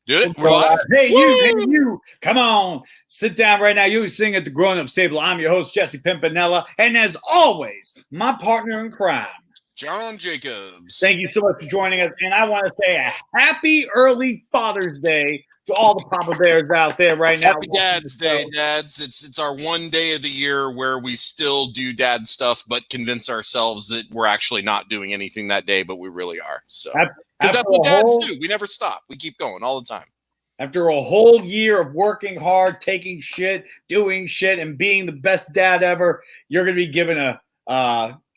Did it? We're live? Hey, you. Come on. Sit down right now. You're sitting at the grown-up table. I'm your host, Jesse Pimpinella. And as always, my partner in crime, John Jacobs. Thank you so much for joining us. And I want to say a happy early Father's Day to all the Papa Bears out there right now. Happy Dad's Day, dads. It's our one day of the year where we still do dad stuff, but convince ourselves that we're actually not doing anything that day, but we really are. So, because that's what dads do. We never stop. We keep going all the time. After a whole year of working hard, taking shit, doing shit, and being the best dad ever, you're going to be given a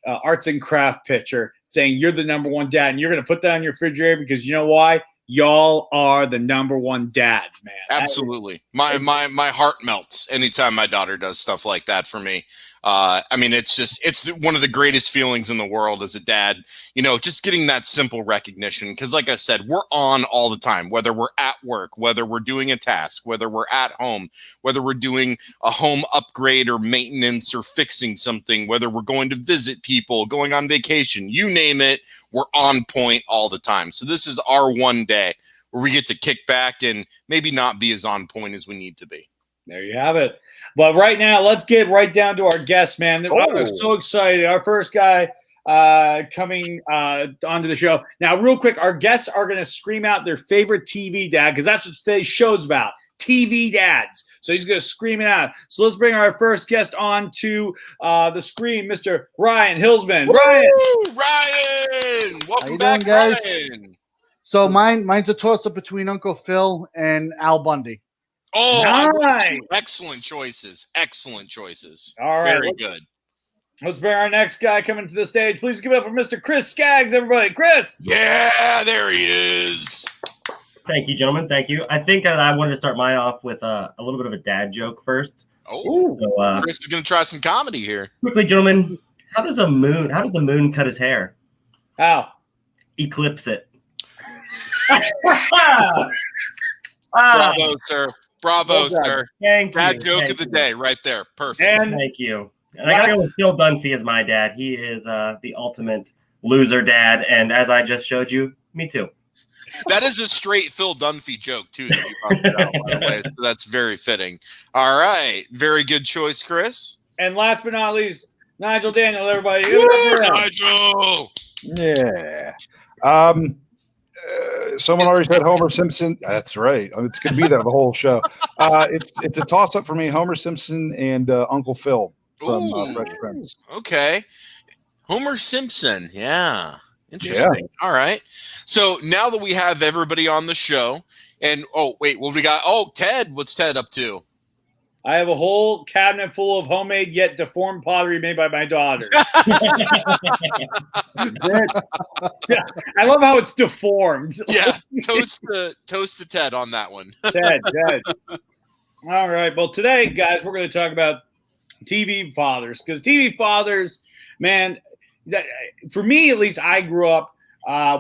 arts and craft picture saying you're the number one dad, and you're going to put that on your refrigerator because you know why? Y'all are the number one dads, man. Absolutely. My heart melts anytime my daughter does stuff like that for me. I mean, it's one of the greatest feelings in the world as a dad, you know, just getting that simple recognition. Because like I said, we're on all the time, whether we're at work, whether we're doing a task, whether we're at home, whether we're doing a home upgrade or maintenance or fixing something, whether we're going to visit people, going on vacation, you name it, we're on point all the time. So this is our one day where we get to kick back and maybe not be as on point as we need to be. There you have it. But right now, let's get right down to our guest, man. I'm so excited. Our first guy coming onto the show. Now, real quick, our guests are going to scream out their favorite TV dad because that's what today's show's about, TV dads. So he's going to scream it out. So let's bring our first guest on to the screen, Mr. Ryan Hillsman. Ryan! Welcome back, guys? Ryan. So mine's a toss-up between Uncle Phil and Al Bundy. Oh, nice. Excellent choices. Excellent choices. All right. Very good. Let's bring our next guy coming to the stage. Please give it up for Mr. Chris Skaggs, everybody. Chris! Yeah, there he is. Thank you, gentlemen. Thank you. I think I wanted to start mine off with a little bit of a dad joke first. Oh, so, Chris is going to try some comedy here. Quickly, gentlemen, how does the moon cut his hair? How? Eclipse it. Bravo, sir. Bravo, sir. Thank you. Dad joke of the day right there. Perfect. And thank you. And I got to go with Phil Dunphy as my dad. He is the ultimate loser dad. And as I just showed you, me too. That is a straight Phil Dunphy joke, too, that you popped out, by the way. So that's very fitting. All right. Very good choice, Chris. And last but not least, Nigel Daniel, everybody. Woo, Nigel! Yeah. Someone already said Homer Simpson. That's right. It's going to be there the whole show. It's a toss-up for me, Homer Simpson and Uncle Phil from Fresh Prince. Okay. Homer Simpson. Yeah. Interesting. Yeah. All right. So now that we have everybody on the show, and wait, what we got? Oh, Ted. What's Ted up to? I have a whole cabinet full of homemade yet deformed pottery made by my daughter. I love how it's deformed. Yeah. Toast to Ted on that one. Ted. All right. Well, today, guys, we're going to talk about TV fathers because TV fathers, man, for me at least, I grew up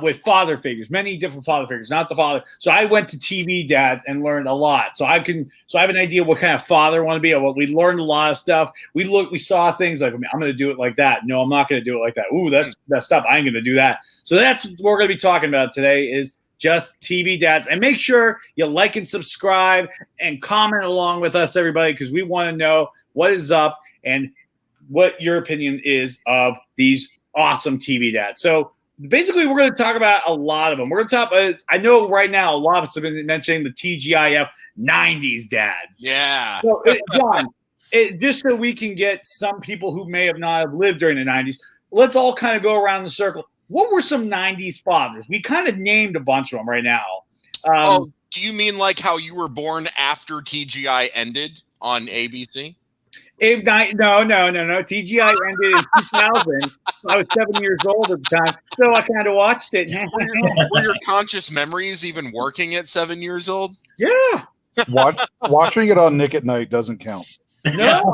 with father figures, many different father figures, not the father. So I went to TV dads and learned a lot. So I have an idea what kind of father I want to be. We learned a lot of stuff. We saw things like, I'm going to do it like that. No, I'm not going to do it like that. Ooh, that's messed up. I ain't going to do that. So that's what we're going to be talking about today is just TV dads. And make sure you like and subscribe and comment along with us, everybody, because we want to know what is up and what your opinion is of these awesome TV dads. So basically, we're going to talk about a lot of them. We're going to talk. I know right now a lot of us have been mentioning the TGIF 90s dads. Yeah. So, John, just so we can get some people who may have not lived during the 90s, let's all kind of go around the circle. What were some 90s fathers? We kind of named a bunch of them right now. Do you mean like how you were born after TGI ended on ABC? No. TGI ended in 2000. I was 7 years old at the time, so I kind of watched it. Were your conscious memories even working at 7 years old? Yeah. Watching it on Nick at Night doesn't count. No,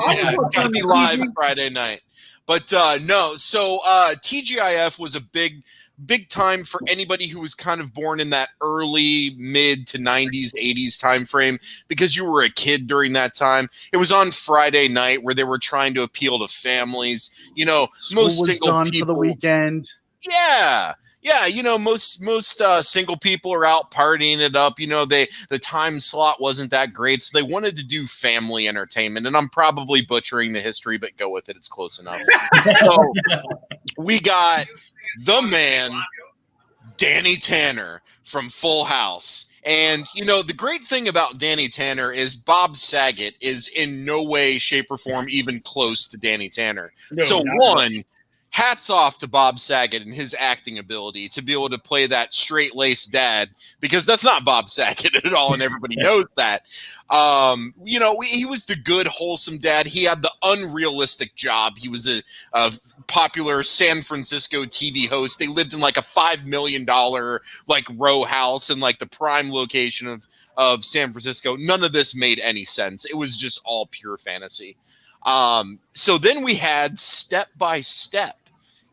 gotta be live Friday night. But no, so TGIF was a big time for anybody who was kind of born in that early mid to 90s, 80s time frame because you were a kid during that time. It was on Friday night where they were trying to appeal to families. You know, School most was single done people for the weekend. Yeah. Yeah, most single people are out partying it up. The time slot wasn't that great, so they wanted to do family entertainment. And I'm probably butchering the history, but go with it; it's close enough. So we got the man, Danny Tanner from Full House. And, the great thing about Danny Tanner is Bob Saget is in no way, shape, or form even close to Danny Tanner. No, so, not one, hats off to Bob Saget and his acting ability to be able to play that straight-laced dad, because that's not Bob Saget at all, and everybody knows that. He was the good, wholesome dad. He had the unrealistic job. He was a popular San Francisco TV host. They lived in like a $5 million like row house in like the prime location of San Francisco. None of this made any sense. It was just all pure fantasy. So then we had Step by Step.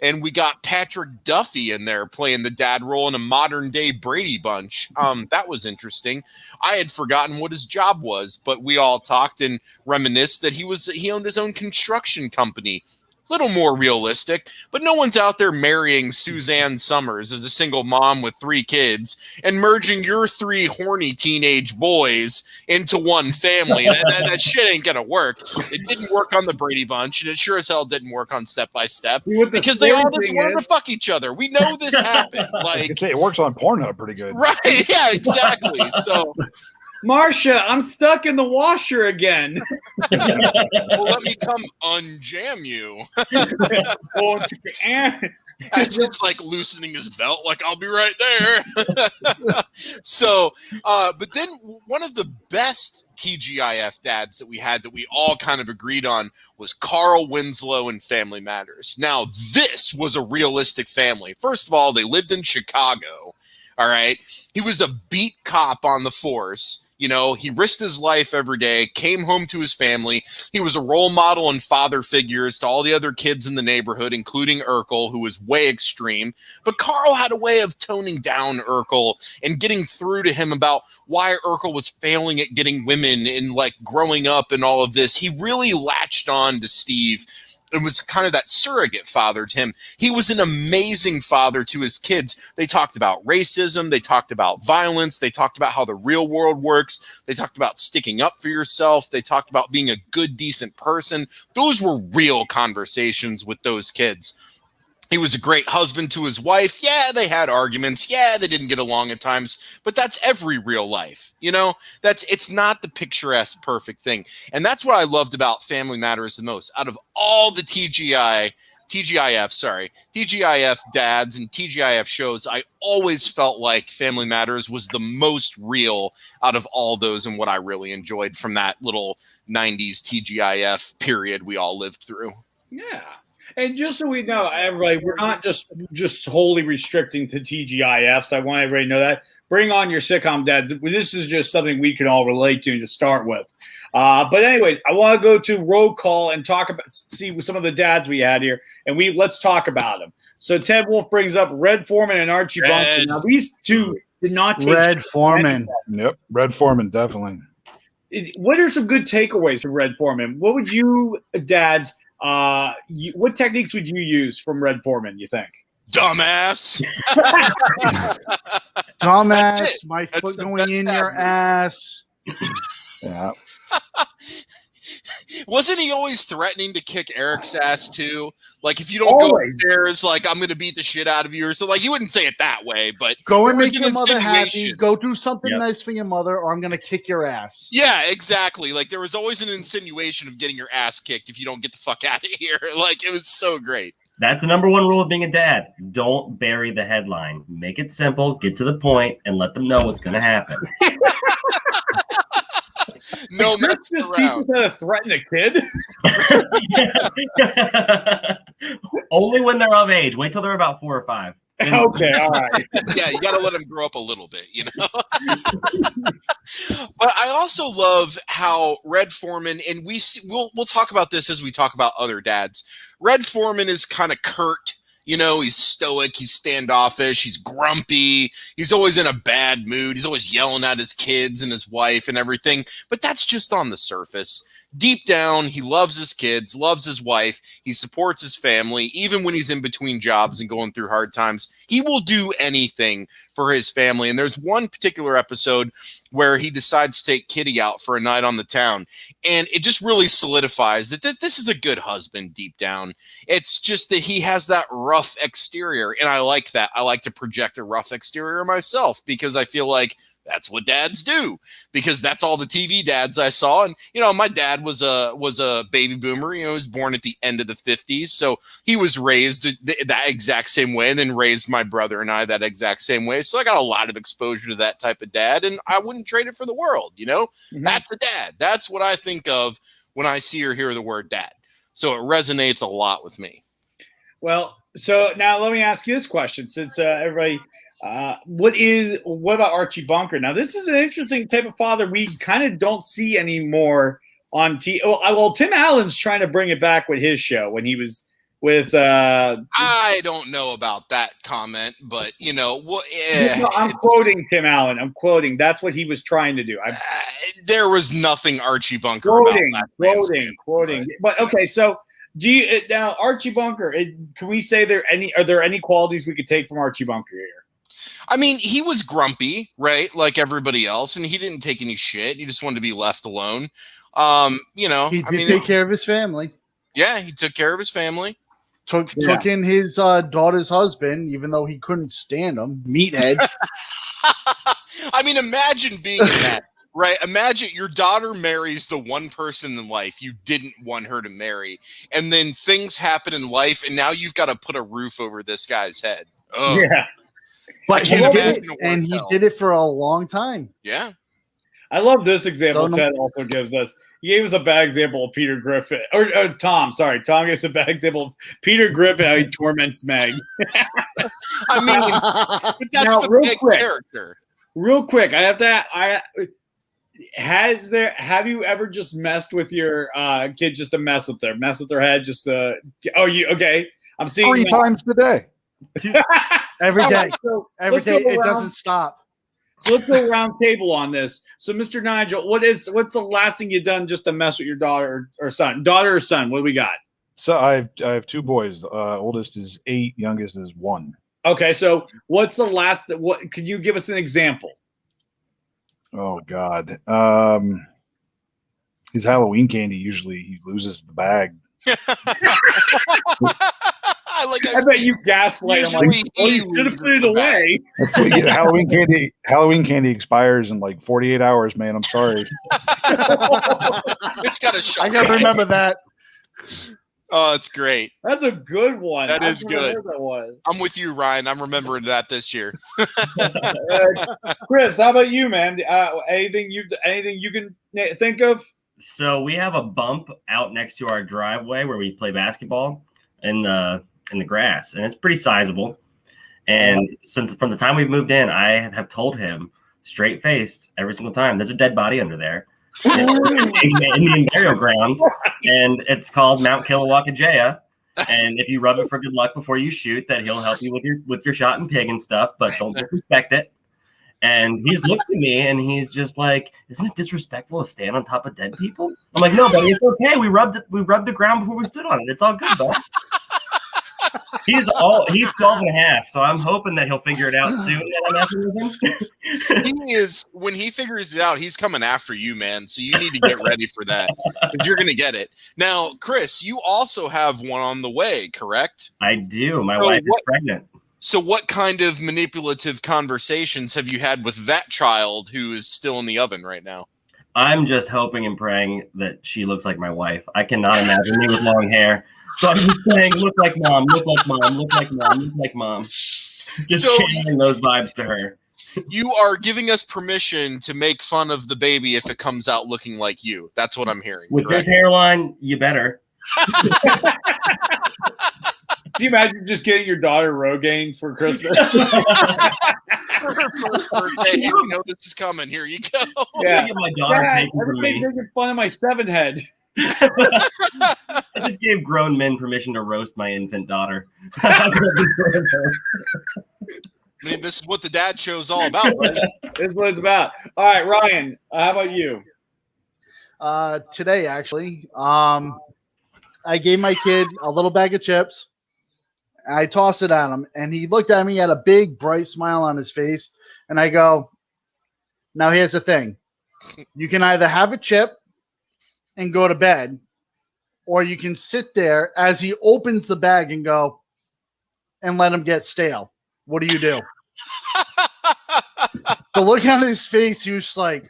And we got Patrick Duffy in there playing the dad role in a modern day Brady Bunch. That was interesting. I had forgotten what his job was, but we all talked and reminisced that he owned his own construction company. Little more realistic, but no one's out there marrying Suzanne Summers as a single mom with 3 kids and merging your 3 horny teenage boys into one family. That shit ain't gonna work. It didn't work on the Brady Bunch, and it sure as hell didn't work on Step by Step because they all just wanted to fuck each other. We know this happened. I can say it works on Pornhub pretty good. Right? Yeah, exactly. So. Marcia, I'm stuck in the washer again. Well, let me come unjam you. It's just like loosening his belt, like I'll be right there. So, but then one of the best TGIF dads that we had that we all kind of agreed on was Carl Winslow in Family Matters. Now, this was a realistic family. First of all, they lived in Chicago. All right. He was a beat cop on the force. He risked his life every day, came home to his family. He was a role model and father figures to all the other kids in the neighborhood, including Urkel, who was way extreme. But Carl had a way of toning down Urkel and getting through to him about why Urkel was failing at getting women and like growing up and all of this. He really latched on to Steve. It was kind of that surrogate father to him. He was an amazing father to his kids. They talked about racism. They talked about violence. They talked about how the real world works. They talked about sticking up for yourself. They talked about being a good, decent person. Those were real conversations with those kids. He was a great husband to his wife. Yeah, they had arguments. Yeah, they didn't get along at times, but that's every real life. It's not the picturesque perfect thing. And that's what I loved about Family Matters the most. Out of all the TGIF dads and TGIF shows, I always felt like Family Matters was the most real out of all those, and what I really enjoyed from that little 90s TGIF period we all lived through. Yeah. And just so we know, everybody, we're not just wholly restricting to TGIFs. I want everybody to know that. Bring on your sitcom dads. This is just something we can all relate to start with. But anyways, I want to go to roll call and see some of the dads we had here, and let's talk about them. So Ted Wolf brings up Red Foreman and Archie Bunker. Now these two did not take Red Foreman. Yep, Red Foreman definitely. What are some good takeaways from Red Foreman? What would you dads? What techniques would you use from Red Foreman, you think? Dumbass. Dumbass, my foot going in your ass. Yeah. Wasn't he always threatening to kick Eric's ass too? Like, if you don't go upstairs, like, I'm going to beat the shit out of you. Or so, like, he wouldn't say it that way, but go and make your mother happy. Go do something nice for your mother, or I'm going to kick your ass. Yeah, exactly. Like, there was always an insinuation of getting your ass kicked if you don't get the fuck out of here. Like, it was so great. That's the number one rule of being a dad. Don't bury the headline. Make it simple, get to the point, and let them know what's going to happen. No messing around. How to threaten a kid? Only when they're of age. Wait till they're about 4 or 5. Okay, all right. Yeah, you got to let them grow up a little bit, you know. But I also love how Red Foreman, and we'll talk about this as we talk about other dads. Red Foreman is kind of curt. You know, he's stoic, he's standoffish, he's grumpy, he's always in a bad mood, he's always yelling at his kids and his wife and everything. But that's just on the surface. deep down, he loves his kids, loves his wife. He supports his family. Even when he's in between jobs and going through hard times, he will do anything for his family. And there's one particular episode where he decides to take Kitty out for a night on the town. And it just really solidifies that this is a good husband deep down. It's just that he has that rough exterior. And I like that. I like to project a rough exterior myself because I feel like that's what dads do, because that's all the TV dads I saw. And, my dad was a baby boomer. He was born at the end of the 50s. So he was raised that exact same way and then raised my brother and I that exact same way. So I got a lot of exposure to that type of dad, and I wouldn't trade it for the world. Mm-hmm. That's a dad. That's what I think of when I see or hear the word dad. So it resonates a lot with me. Well, so now let me ask you this question, since everybody, what about Archie Bunker? Now, this is an interesting type of father we kind of don't see anymore on TV. Well, Tim Allen's trying to bring it back with his show when he was with. I don't know about that comment, but what? I'm quoting Tim Allen. I'm quoting. That's what he was trying to do. There was nothing Archie Bunker about that. Quoting. But okay, so. Do you now Archie Bunker? Can we say are there any qualities we could take from Archie Bunker here? I mean, he was grumpy, right? Like everybody else, and he didn't take any shit. He just wanted to be left alone. He did take care of his family. Yeah, he took care of his family. Took in his daughter's husband, even though he couldn't stand him. Meathead. I mean, imagine being in that. Right. Imagine your daughter marries the one person in life you didn't want her to marry. And then things happen in life. And now you've got to put a roof over this guy's head. Ugh. Yeah. But he did it for a long time. Yeah. I love this example Ted also gives us. He gave us a bad example of Peter Griffin. Or Tom, sorry. Tom gave us a bad example of Peter Griffin, how he torments Meg. I mean, but that's now, the big character. Real quick, I have to have you ever just messed with your kid just to mess with their head just okay, I'm seeing 3 times a day. Every day. Right, so every day it doesn't stop. So let's go round table on this. So Mr. Nigel, what's the last thing you've done just to mess with your daughter or son? Daughter or son? What do we got? So I have 2 boys. Oldest is 8, youngest is 1. Okay, so what's the last what can you give us an example? Oh God. His Halloween candy, usually he loses the bag. I bet you gaslight him like, you should have put it away. Halloween candy expires in like 48 hours, man. I'm sorry. It's got a shot. I gotta remember that. Oh, it's great. That's a good one. That is good. I'm with you, Ryan. I'm remembering that this year. Chris, how about you, man? Anything you can think of? So we have a bump out next to our driveway where we play basketball in the grass, and it's pretty sizable. And since from the time we've moved in, I have told him straight faced every single time, there's a dead body under there. It's an Indian burial ground, and it's called Mount Kilauea. And if you rub it for good luck before you shoot, that he'll help you with your shot and pig and stuff, but don't disrespect it. And he's looked at me and he's just like, "Isn't it disrespectful to stand on top of dead people?" I'm like, "No, buddy, it's okay. We rubbed the ground before we stood on it. It's all good, bud." He's 12 and a half, so I'm hoping that he'll figure it out soon. That I'm after him. When he figures it out, he's coming after you, man. So you need to get ready for that, because you're going to get it. Now, Chris, you also have one on the way, correct? I do. My wife is pregnant. So what kind of manipulative conversations have you had with that child who is still in the oven right now? I'm just hoping and praying that she looks like my wife. I cannot imagine me with long hair. So I'm just saying, look like mom, look like mom, look like mom, look like mom. Just channeling those vibes to her. You are giving us permission to make fun of the baby if it comes out looking like you. That's what I'm hearing. With this hairline, you better. Can you imagine just getting your daughter Rogaine for Christmas? For her first birthday, you know this is coming. Here you go. Yeah, get my daughter taken from everybody's me. making fun of my 7-head. I just gave grown men permission to roast my infant daughter. I mean, this is what the dad show's all about, right? This is what it's about. All right, Ryan, how about you? Today, actually. I gave my kid a little bag of chips. I tossed it at him, and he looked at me, had a big, bright smile on his face, and I go, now here's the thing. You can either have a chip and go to bed, or you can sit there as he opens the bag and go, and let him get stale. What do you do? The look on his face, he was just like,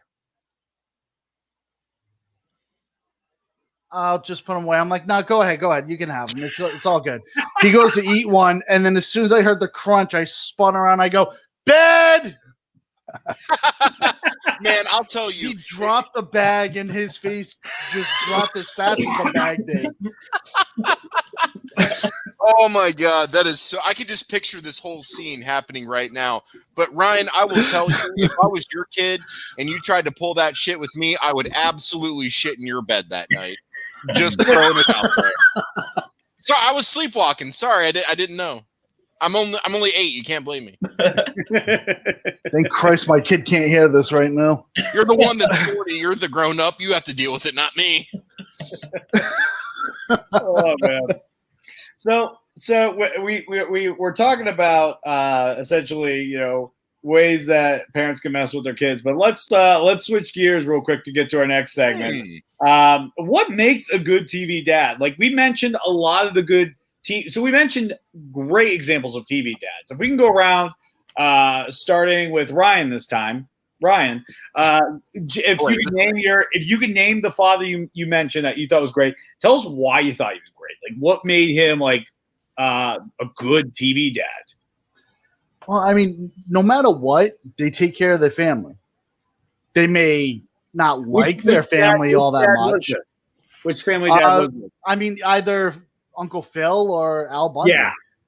I'll just put them away. I'm like, no, go ahead. You can have them. It's all good. He goes to eat one, and then as soon as I heard the crunch, I spun around. I go, bed! Man, I'll tell you. He dropped the bag, and his face just dropped as fast as the bag did. Oh my God, that is so. I can just picture this whole scene happening right now. But Ryan, I will tell you, if I was your kid and you tried to pull that shit with me, I would absolutely shit in your bed that night. Just throwing it out there. Sorry, I was sleepwalking. Sorry, I didn't know. I'm only 8. You can't blame me. Thank Christ my kid can't hear this right now. You're the one that's 40. You're the grown up. You have to deal with it, not me. Oh man. So we're talking about essentially, you know, ways that parents can mess with their kids. But let's switch gears real quick to get to our next segment. What makes a good TV dad? Like we mentioned a lot of the good so we mentioned great examples of TV dads. If we can go around, starting with Ryan this time. Ryan, if you could name the father you mentioned that you thought was great, tell us why you thought he was great. Like what made him like a good TV dad? Well, I mean, no matter what, they take care of their family. They may not like their family all that much. Which family dad was it? I mean, either Uncle Phil or Al Bundy.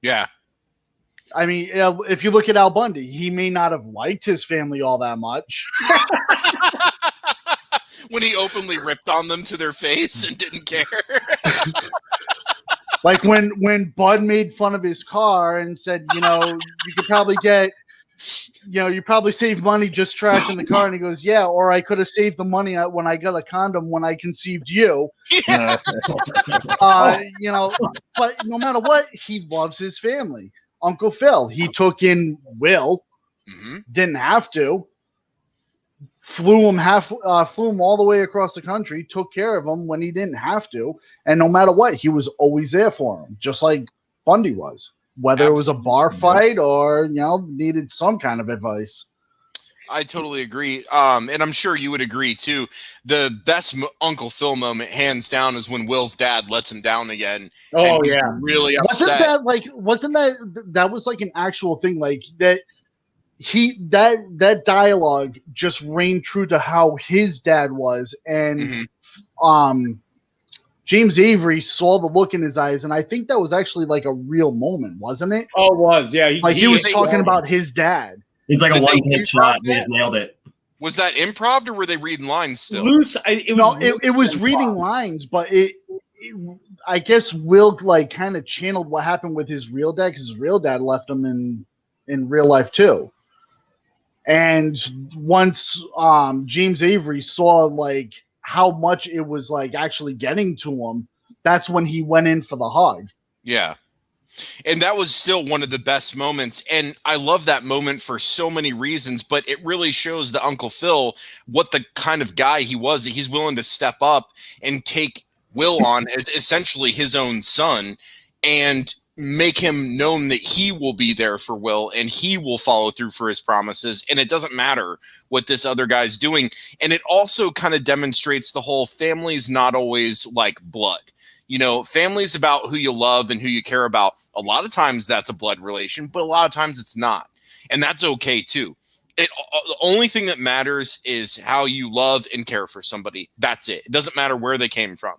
Yeah. I mean, if you look at Al Bundy, he may not have liked his family all that much. When he openly ripped on them to their face and didn't care. Like when Bud made fun of his car and said, you know, you could probably get, you know, you probably save money just trashing the car. And he goes, yeah, or I could have saved the money when I got a condom when I conceived you. Yeah. You know, but no matter what, he loves his family. Uncle Phil, he took in Will, didn't have to, flew him all the way across the country, took care of him when he didn't have to, and no matter what, he was always there for him, just like Bundy was. Whether it was a bar fight or, you know, needed some kind of advice. I totally agree. And I'm sure you would agree too. The best Uncle Phil moment, hands down, is when Will's dad lets him down again. Oh, and he's yeah. really upset. Wasn't that was like an actual thing, like that that dialogue just rang true to how his dad was. And James Avery saw the look in his eyes, and I think that was actually like a real moment, wasn't it? Oh, it was, yeah. He was talking about his dad. It's like a one-hit shot. He just nailed it. Was that improv, or were they reading lines still? It was reading lines, but I guess Will like kind of channeled what happened with his real dad, because his real dad left him in real life too. And once James Avery saw like how much it was like actually getting to him, that's when he went in for the hug. Yeah. And that was still one of the best moments. And I love that moment for so many reasons, but it really shows the Uncle Phil what the kind of guy he was. He's willing to step up and take Will on as essentially his own son and make him known that he will be there for Will and he will follow through for his promises. And it doesn't matter what this other guy's doing. And it also kind of demonstrates the whole family's not always like blood. You know, family's about who you love and who you care about. A lot of times that's a blood relation, but a lot of times it's not. And that's okay too. The only thing that matters is how you love and care for somebody. That's it. It doesn't matter where they came from.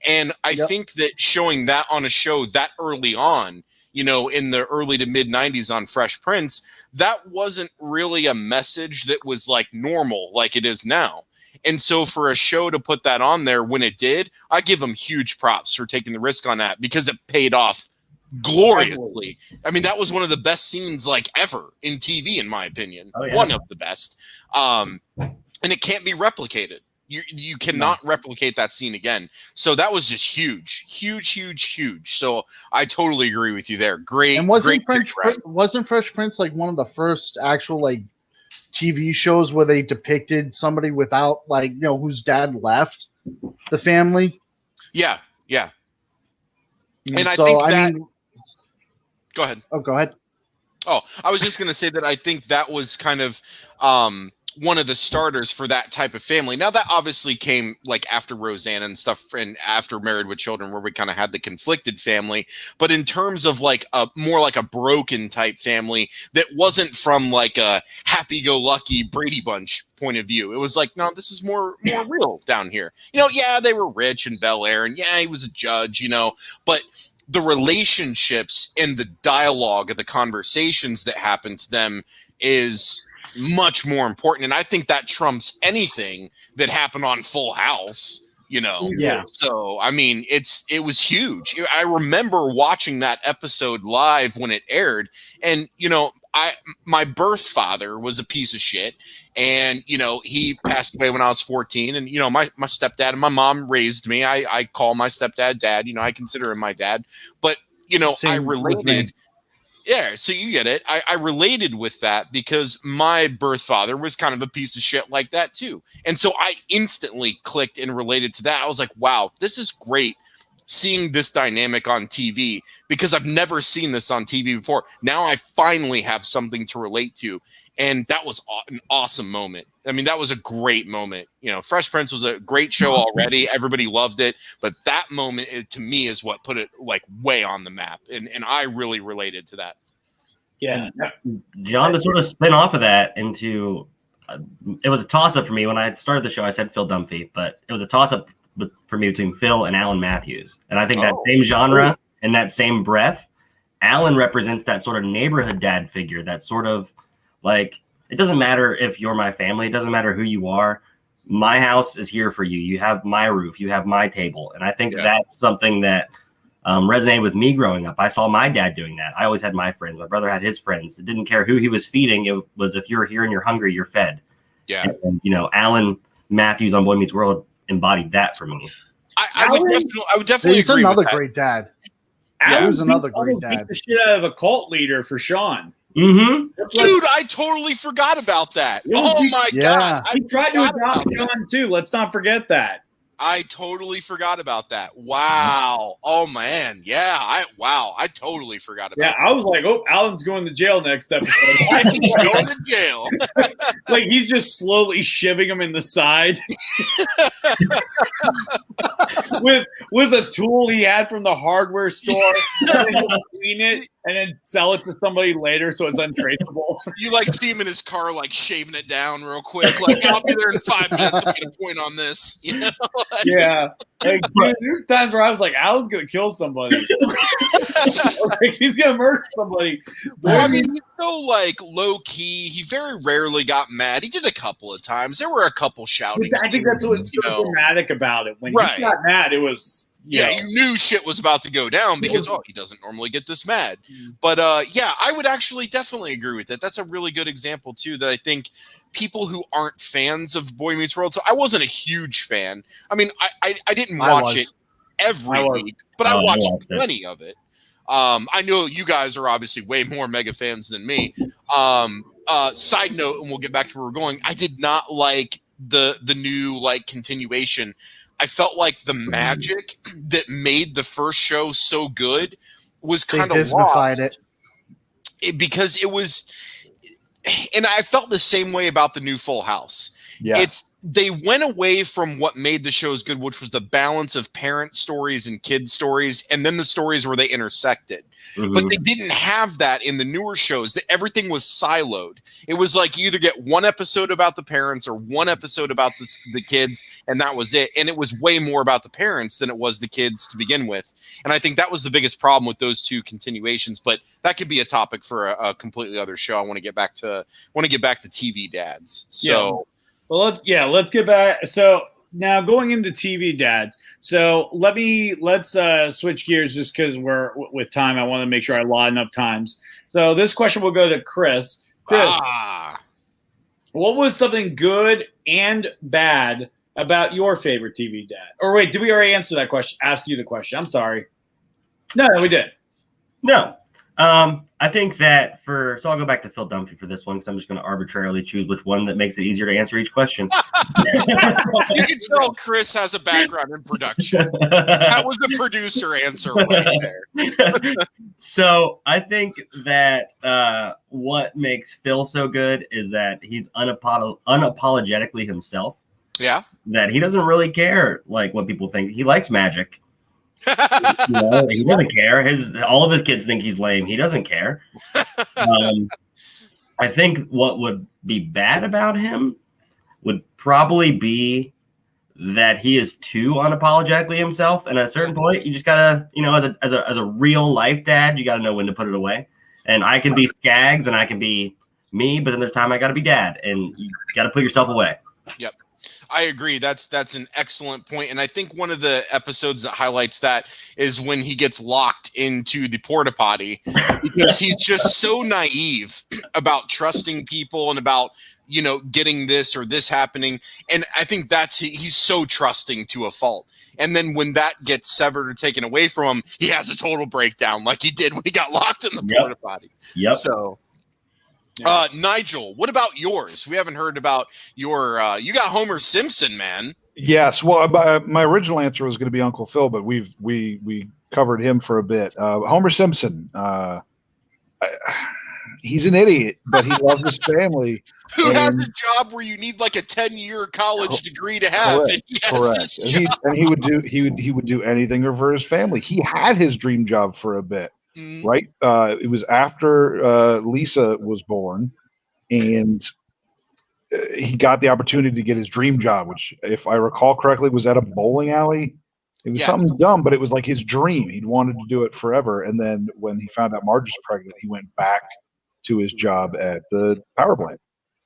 And I think that showing that on a show that early on, you know, in the early to mid 90s on Fresh Prince, that wasn't really a message that was like normal like it is now. And so for a show to put that on there when it did, I give them huge props for taking the risk on that because it paid off gloriously. I mean, that was one of the best scenes like ever in TV, in my opinion. Oh, yeah. One of the best. And it can't be replicated. You cannot replicate that scene again. So that was just huge. So I totally agree with you there. Great. And wasn't Fresh Prince like one of the first actual like TV shows where they depicted somebody without like, whose dad left the family? Yeah. And so, go ahead. Oh, go ahead. Oh, I was just going to say that I think that was kind of one of the starters for that type of family. Now, that obviously came like after Roseanne and stuff, and after Married with Children, where we kind of had the conflicted family. But in terms of like more like a broken type family that wasn't from like a happy-go-lucky Brady Bunch point of view, it was like, no, this is more real down here. Yeah, they were rich in Bel Air, and yeah, he was a judge, but the relationships and the dialogue of the conversations that happen to them is much more important. And I think that trumps anything that happened on Full House, Yeah. So, I mean, it was huge. I remember watching that episode live when it aired, and, my birth father was a piece of shit, and, he passed away when I was 14, and, my stepdad and my mom raised me. I call my stepdad dad, I consider him my dad, but, I related. Yeah, so you get it. I related with that because my birth father was kind of a piece of shit like that too. And so I instantly clicked and related to that. I was like, wow, this is great seeing this dynamic on TV because I've never seen this on TV before. Now I finally have something to relate to. And that was an awesome moment. I mean, that was a great moment. Fresh Prince was a great show already. Everybody loved it. But that moment, to me, is what put it like way on the map. And I really related to that. Yeah. John, to sort of spin off of that into, it was a toss-up for me. When I started the show, I said Phil Dunphy. But it was a toss-up for me between Phil and Alan Matthews. And I think that same genre and that same breath, Alan represents that sort of neighborhood dad figure, that sort of, like, it doesn't matter if you're my family. It doesn't matter who you are. My house is here for you. You have my roof. You have my table. And I think that's something that resonated with me growing up. I saw my dad doing that. I always had my friends. My brother had his friends. It didn't care who he was feeding. It was if you're here and you're hungry, you're fed. Yeah. And Alan Matthews on Boy Meets World embodied that for me. I would definitely He's agree another with that. great dad. Yeah, he was another great beat dad. the shit out of a cult leader for Sean. Mm-hmm. Dude, I totally forgot about that. Oh my God. He tried to adopt Sean too. Let's not forget that. I totally forgot about that. Wow. Oh man. Yeah. I totally forgot about that. Yeah, I was like, oh, Alan's going to jail next episode. He's going to jail. Like he's just slowly shivving him in the side. with a tool he had from the hardware store. And then he'll clean it and then sell it to somebody later so it's untraceable. You like see him in his car like shaving it down real quick. Like, I'll be there in 5 minutes. I'm gonna point on this. Yeah. Like, dude, there's times where I was like, Alan's gonna kill somebody. Like, he's gonna murder somebody. Well, I mean, he's so like low key. He very rarely got mad. He did a couple of times. There were a couple shoutings. I think that's what's so dramatic about it. When he got mad, it was you knew shit was about to go down because he doesn't normally get this mad. But I would actually definitely agree with it. That's a really good example too. That I think people who aren't fans of Boy Meets World. So I wasn't a huge fan. I mean, I didn't watch it every week, but I watched plenty of it. I know you guys are obviously way more mega fans than me. Side note, and we'll get back to where we're going. I did not like the new like continuation. I felt like the magic that made the first show so good was kind of lost. Because it was, and I felt the same way about the new Full House. Yes. They went away from what made the shows good, which was the balance of parent stories and kid stories, and then the stories where they intersected. Mm-hmm. But they didn't have that in the newer shows. Everything was siloed. It was like you either get one episode about the parents or one episode about the kids, and that was it. And it was way more about the parents than it was the kids to begin with. And I think that was the biggest problem with those two continuations. But that could be a topic for a completely other show. I want to get back to TV dads. So. Well, let's get back. So now going into TV dads. So let's switch gears just because we're with time. I want to make sure I allot enough times. So this question will go to Chris. Chris, what was something good and bad about your favorite TV dad. Or wait, did we already answer that question? Ask you the question. I'm sorry. No, we didn't. No. I think that so I'll go back to Phil Dunphy for this one because I'm just going to arbitrarily choose which one that makes it easier to answer each question. You can tell Chris has a background in production. That was the producer answer right there. So I think that what makes Phil so good is that he's unapologetically himself. Yeah. That he doesn't really care like what people think. He likes magic. He doesn't care. All of his kids think he's lame. He doesn't care. I think what would be bad about him would probably be that he is too unapologetically himself. And at a certain point, you just gotta, as a real life dad, you gotta know when to put it away. And I can be Skaggs and I can be me, but then there's time I gotta be dad, and you gotta put yourself away. Yep. I agree. That's an excellent point. And I think one of the episodes that highlights that is when he gets locked into the porta potty because he's just so naive about trusting people and about, getting this or this happening. And I think he's so trusting to a fault. And then when that gets severed or taken away from him, he has a total breakdown like he did when he got locked in the porta potty. Yep. So Nigel, what about yours? We haven't heard about your. You got Homer Simpson, man. Yes. Well, my original answer was going to be Uncle Phil, but we covered him for a bit. Homer Simpson. He's an idiot, but he loves his family. Who has a job where you need like a 10-year college degree to have? Correct. And he would do anything for his family. He had his dream job for a bit. Right. It was after Lisa was born, and he got the opportunity to get his dream job, which, if I recall correctly, was at a bowling alley. It was something dumb, but it was like his dream. He'd wanted to do it forever. And then when he found out Marge was pregnant, he went back to his job at the power plant.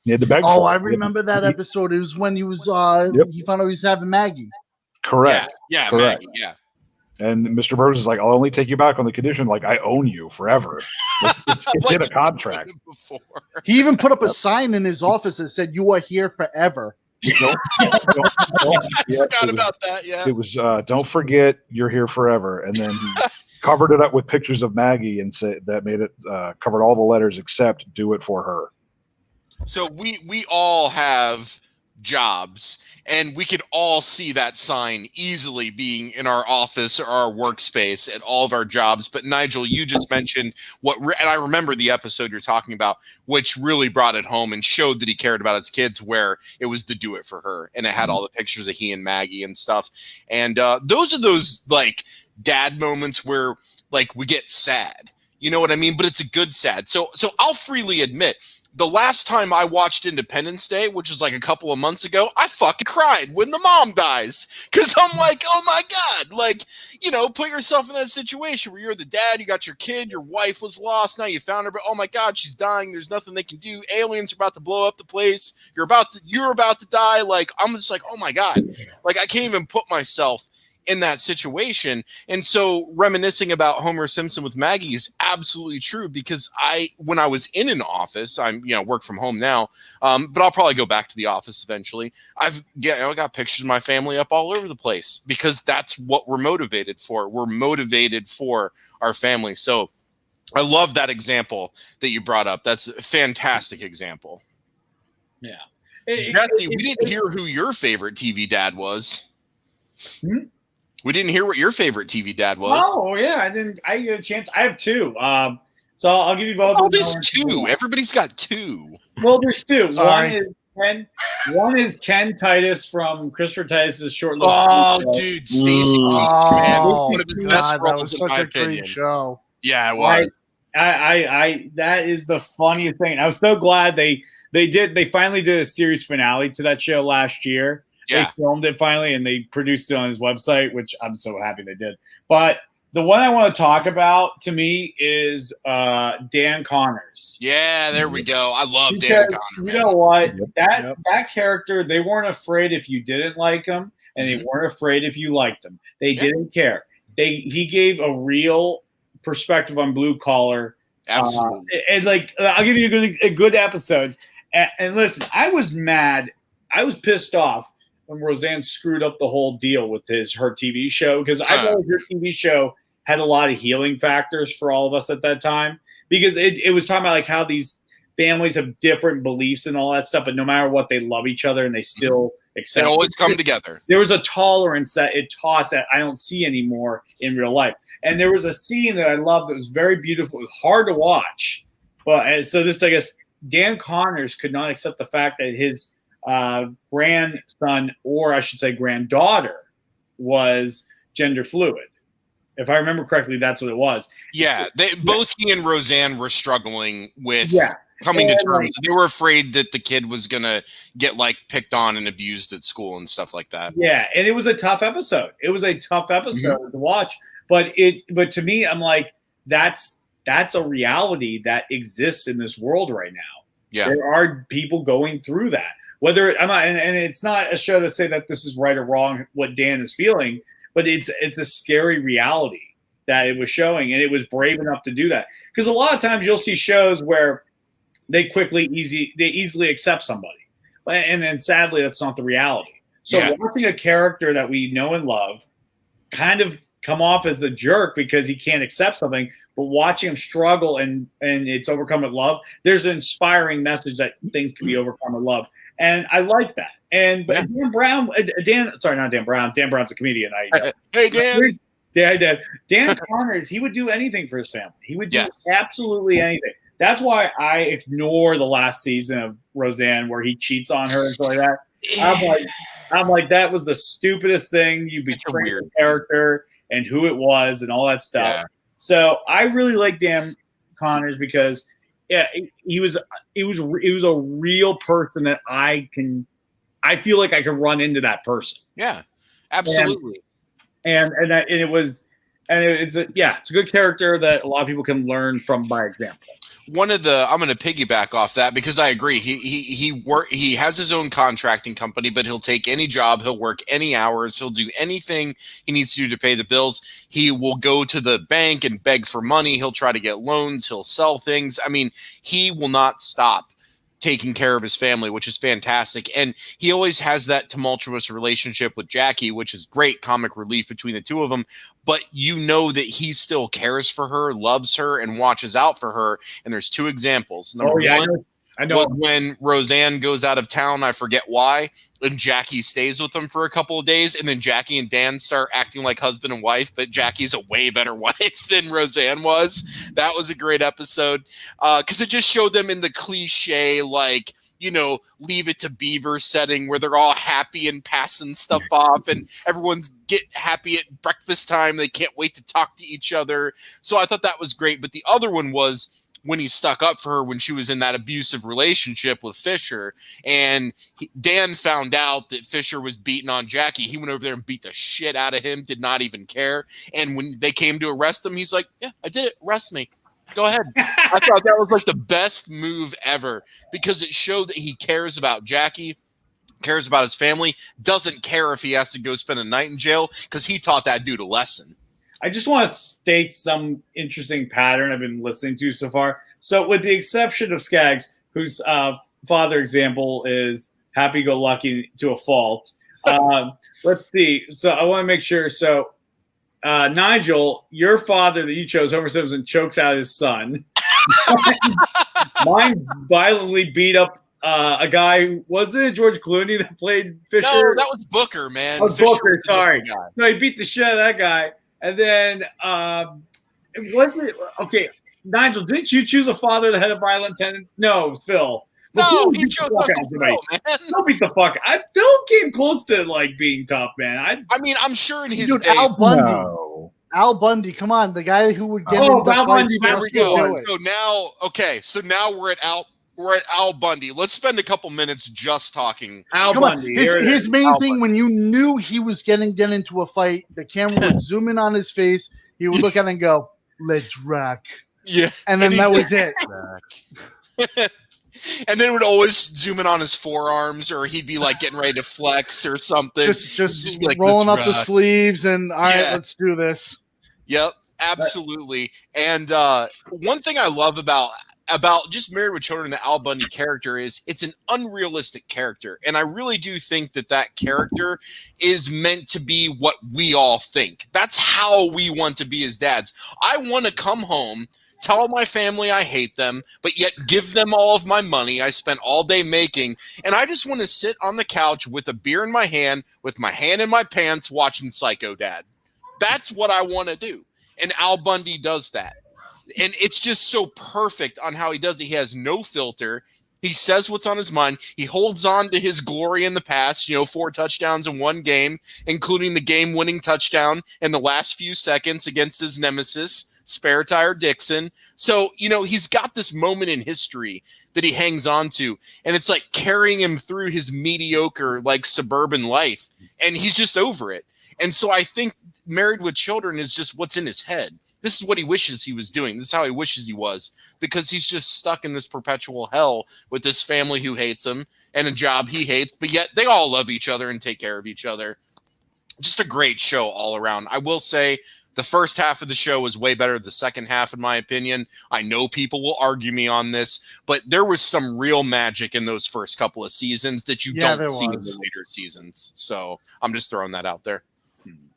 He had to beg for it. Oh, I remember that episode. It was when he was he found out he was having Maggie. Correct. Yeah, correct. Maggie, yeah. And Mr. Burns is like, I'll only take you back on the condition, like, I own you forever. It's in a contract. He even put up a sign in his office that said, "You are here forever." I forgot about that, yeah. It was, don't forget, you're here forever. And then he covered it up with pictures of Maggie and said that made it, covered all the letters except do it for her. So we all have jobs, and we could all see that sign easily being in our office or our workspace at all of our jobs. But Nigel, you just mentioned and I remember the episode you're talking about, which really brought it home and showed that he cared about his kids, where it was to do it for her. And it had all the pictures of he and Maggie and stuff. And those are those like dad moments where like we get sad, you know what I mean? But it's a good sad. So I'll freely admit, the last time I watched Independence Day, which was like a couple of months ago, I fucking cried when the mom dies. Because I'm like, oh my God. Like, put yourself in that situation where you're the dad, you got your kid, your wife was lost, now you found her, but oh my God, she's dying. There's nothing they can do. Aliens are about to blow up the place. You're about to die. Like, I'm just like, oh my God. Like, I can't even put myself in that situation. And so reminiscing about Homer Simpson with Maggie is absolutely true, because when I was in an office, I'm, work from home now, but I'll probably go back to the office eventually. I got pictures of my family up all over the place, because that's what we're motivated for. We're motivated for our family. So I love that example that you brought up. That's a fantastic example. Yeah. Jesse, we didn't hear who your favorite TV dad was. We didn't hear what your favorite TV dad was. Oh, yeah. I didn't. I get a chance. I have two. So I'll give you both. Oh, there's two. Everybody's got two. Well, there's two. Sorry. One is Ken Titus from Christopher Titus's short-lived. Oh, dude, Stacey Keach, man. Oh, One of the best God, that roles was in such my a opinion. great show. Yeah, it was. I that is the funniest thing. I was so glad they finally did a series finale to that show last year. Yeah. They filmed it finally, and they produced it on his website, which I'm so happy they did. But the one I want to talk about, to me, is Dan Connors. Yeah, there we go. I love Dan Connors. You know what? That character, they weren't afraid if you didn't like him, and they weren't afraid if you liked him. They didn't care. He gave a real perspective on blue collar. Absolutely. And like, I'll give you a good episode. And listen, I was mad. I was pissed off when Roseanne screwed up the whole deal with her TV show, because I know her TV show had a lot of healing factors for all of us at that time, because it was talking about like how these families have different beliefs and all that stuff, but no matter what, they love each other and they still accept. They always come together. There was a tolerance that it taught that I don't see anymore in real life. And there was a scene that I loved that was very beautiful. It was hard to watch, but so this, I guess, Dan Connors could not accept the fact that his grandson, or I should say granddaughter, was gender fluid. If I remember correctly, that's what it was. Yeah, both he and Roseanne were struggling with coming to terms. Like, they were afraid that the kid was gonna get like picked on and abused at school and stuff like that. Yeah, and it was a tough episode. It was a tough episode to watch, but to me, I'm like, that's a reality that exists in this world right now. Yeah, there are people going through that. Whether I'm not, and it's not a show to say that this is right or wrong what Dan is feeling, but it's a scary reality that it was showing, and it was brave enough to do that. Because a lot of times you'll see shows where they easily accept somebody, and then sadly that's not the reality. So watching a character that we know and love kind of come off as a jerk because he can't accept something, but watching him struggle and it's overcome with love, there's an inspiring message that things can be overcome with love. And I like that. But Dan Brown, not Dan Brown. Dan Brown's a comedian. Hey, Dan. Dan Connors, he would do anything for his family. He would do absolutely anything. That's why I ignore the last season of Roseanne where he cheats on her and stuff like that. I'm like, that was the stupidest thing. You betrayed the character and who it was and all that stuff. Yeah. So I really like Dan Connors because he was a real person that I feel like I could run into that person. Yeah, absolutely. It's a good character that a lot of people can learn from by example. I'm going to piggyback off that because I agree. He has his own contracting company, but he'll take any job. He'll work any hours. He'll do anything he needs to do to pay the bills. He will go to the bank and beg for money. He'll try to get loans. He'll sell things. I mean, he will not stop taking care of his family, which is fantastic. And he always has that tumultuous relationship with Jackie, which is great comic relief between the two of them. But you know that he still cares for her, loves her, and watches out for her. And there's two examples. Number one I know. Was when Roseanne goes out of town, I forget why, and Jackie stays with them for a couple of days, and then Jackie and Dan start acting like husband and wife, but Jackie's a way better wife than Roseanne was. That was a great episode because it just showed them in the cliche, like, Leave It to Beaver setting where they're all happy and passing stuff off and everyone's get happy at breakfast time. They can't wait to talk to each other. So I thought that was great. But the other one was when he stuck up for her when she was in that abusive relationship with Fisher. And Dan found out that Fisher was beating on Jackie. He went over there and beat the shit out of him, did not even care. And when they came to arrest him, he's like, yeah, I did it. Arrest me. Go ahead. I thought that was like the best move ever because it showed that he cares about Jackie, cares about his family, doesn't care if he has to go spend a night in jail because he taught that dude a lesson. I just want to state some interesting pattern I've been listening to so far. So with the exception of Skaggs, whose father example is happy-go-lucky to a fault, let's see. So I want to make sure. So Nigel, your father that you chose, Homer Simpson, chokes out his son. Mine violently beat up a guy. Was it George Clooney that played Fisher? No, that was Booker, man. Oh, Booker, sorry. No, he beat the shit out of that guy. And then, okay, Nigel, didn't you choose a father that had a violent tendency? No, it was Phil. No, he chose Uncle Phil, man. Don't beat the fuck. Phil came close to like being tough, man. I mean, I'm sure in his dude, day. Al Bundy, come on, the guy who would get into Al fights. Bundy, there we go. So now we're at Al Bundy. Let's spend a couple minutes just talking. Al Bundy. His main thing, when you knew he was get into a fight, the camera would zoom in on his face. He would look at it and go, "Let's rock." Yeah, and then that was it. And then it would always zoom in on his forearms, or he'd be like getting ready to flex or something. Just like, rolling up the sleeves and all right, let's do this. Yep, absolutely. And one thing I love about about just Married with Children, the Al Bundy character is it's an unrealistic character. And I really do think that character is meant to be what we all think. That's how we want to be as dads. I want to come home, tell my family I hate them, but yet give them all of my money I spent all day making. And I just want to sit on the couch with a beer in my hand, with my hand in my pants, watching Psycho Dad. That's what I want to do. And Al Bundy does that. And it's just so perfect on how he does it. He has no filter. He says what's on his mind. He holds on to his glory in the past, 4 touchdowns in one game, including the game-winning touchdown in the last few seconds against his nemesis, Spare Tire Dixon. So, he's got this moment in history that he hangs on to, and it's like carrying him through his mediocre, suburban life, and he's just over it. And so I think Married with Children is just what's in his head. This is what he wishes he was doing. This is how he wishes he was, because he's just stuck in this perpetual hell with this family who hates him and a job he hates, but yet they all love each other and take care of each other. Just a great show all around. I will say the first half of the show was way better than the second half, in my opinion. I know people will argue me on this, but there was some real magic in those first couple of seasons that you don't see in the later seasons. So I'm just throwing that out there.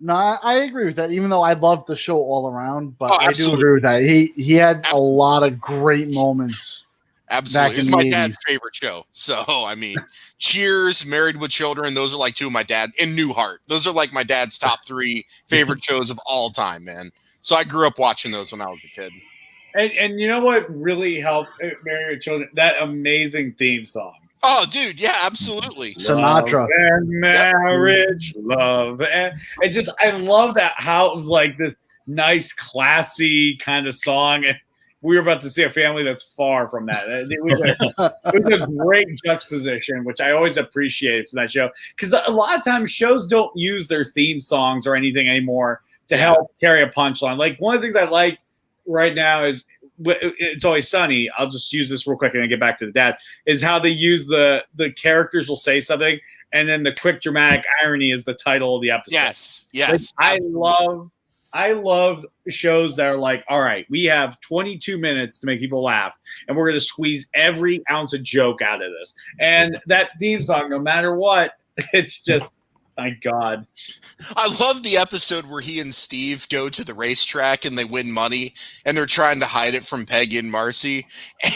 No, I agree with that, even though I loved the show all around, but I do agree with that. He had a lot of great moments. Absolutely. It's my dad's favorite show. So, Cheers, Married with Children, those are 2 of my dad, and Newhart. Those are my dad's top 3 favorite shows of all time, man. So I grew up watching those when I was a kid. And you know what really helped Married with Children? That amazing theme song. Oh, dude, yeah, absolutely. Sinatra. Love and marriage, love. And I love that, how it was this nice, classy kind of song. And we were about to see a family that's far from that. It was a great juxtaposition, which I always appreciated from that show. Because a lot of times shows don't use their theme songs or anything anymore to help carry a punchline. One of the things I like right now is It's Always Sunny. I'll just use this real quick and then get back to the dad. Is how they use the characters will say something, and then the quick dramatic irony is the title of the episode. Yes. I love shows that are all right, we have 22 minutes to make people laugh, and we're going to squeeze every ounce of joke out of this. And that theme song, no matter what, it's just. My God. I love the episode where he and Steve go to the racetrack and they win money and they're trying to hide it from Peggy and Marcy.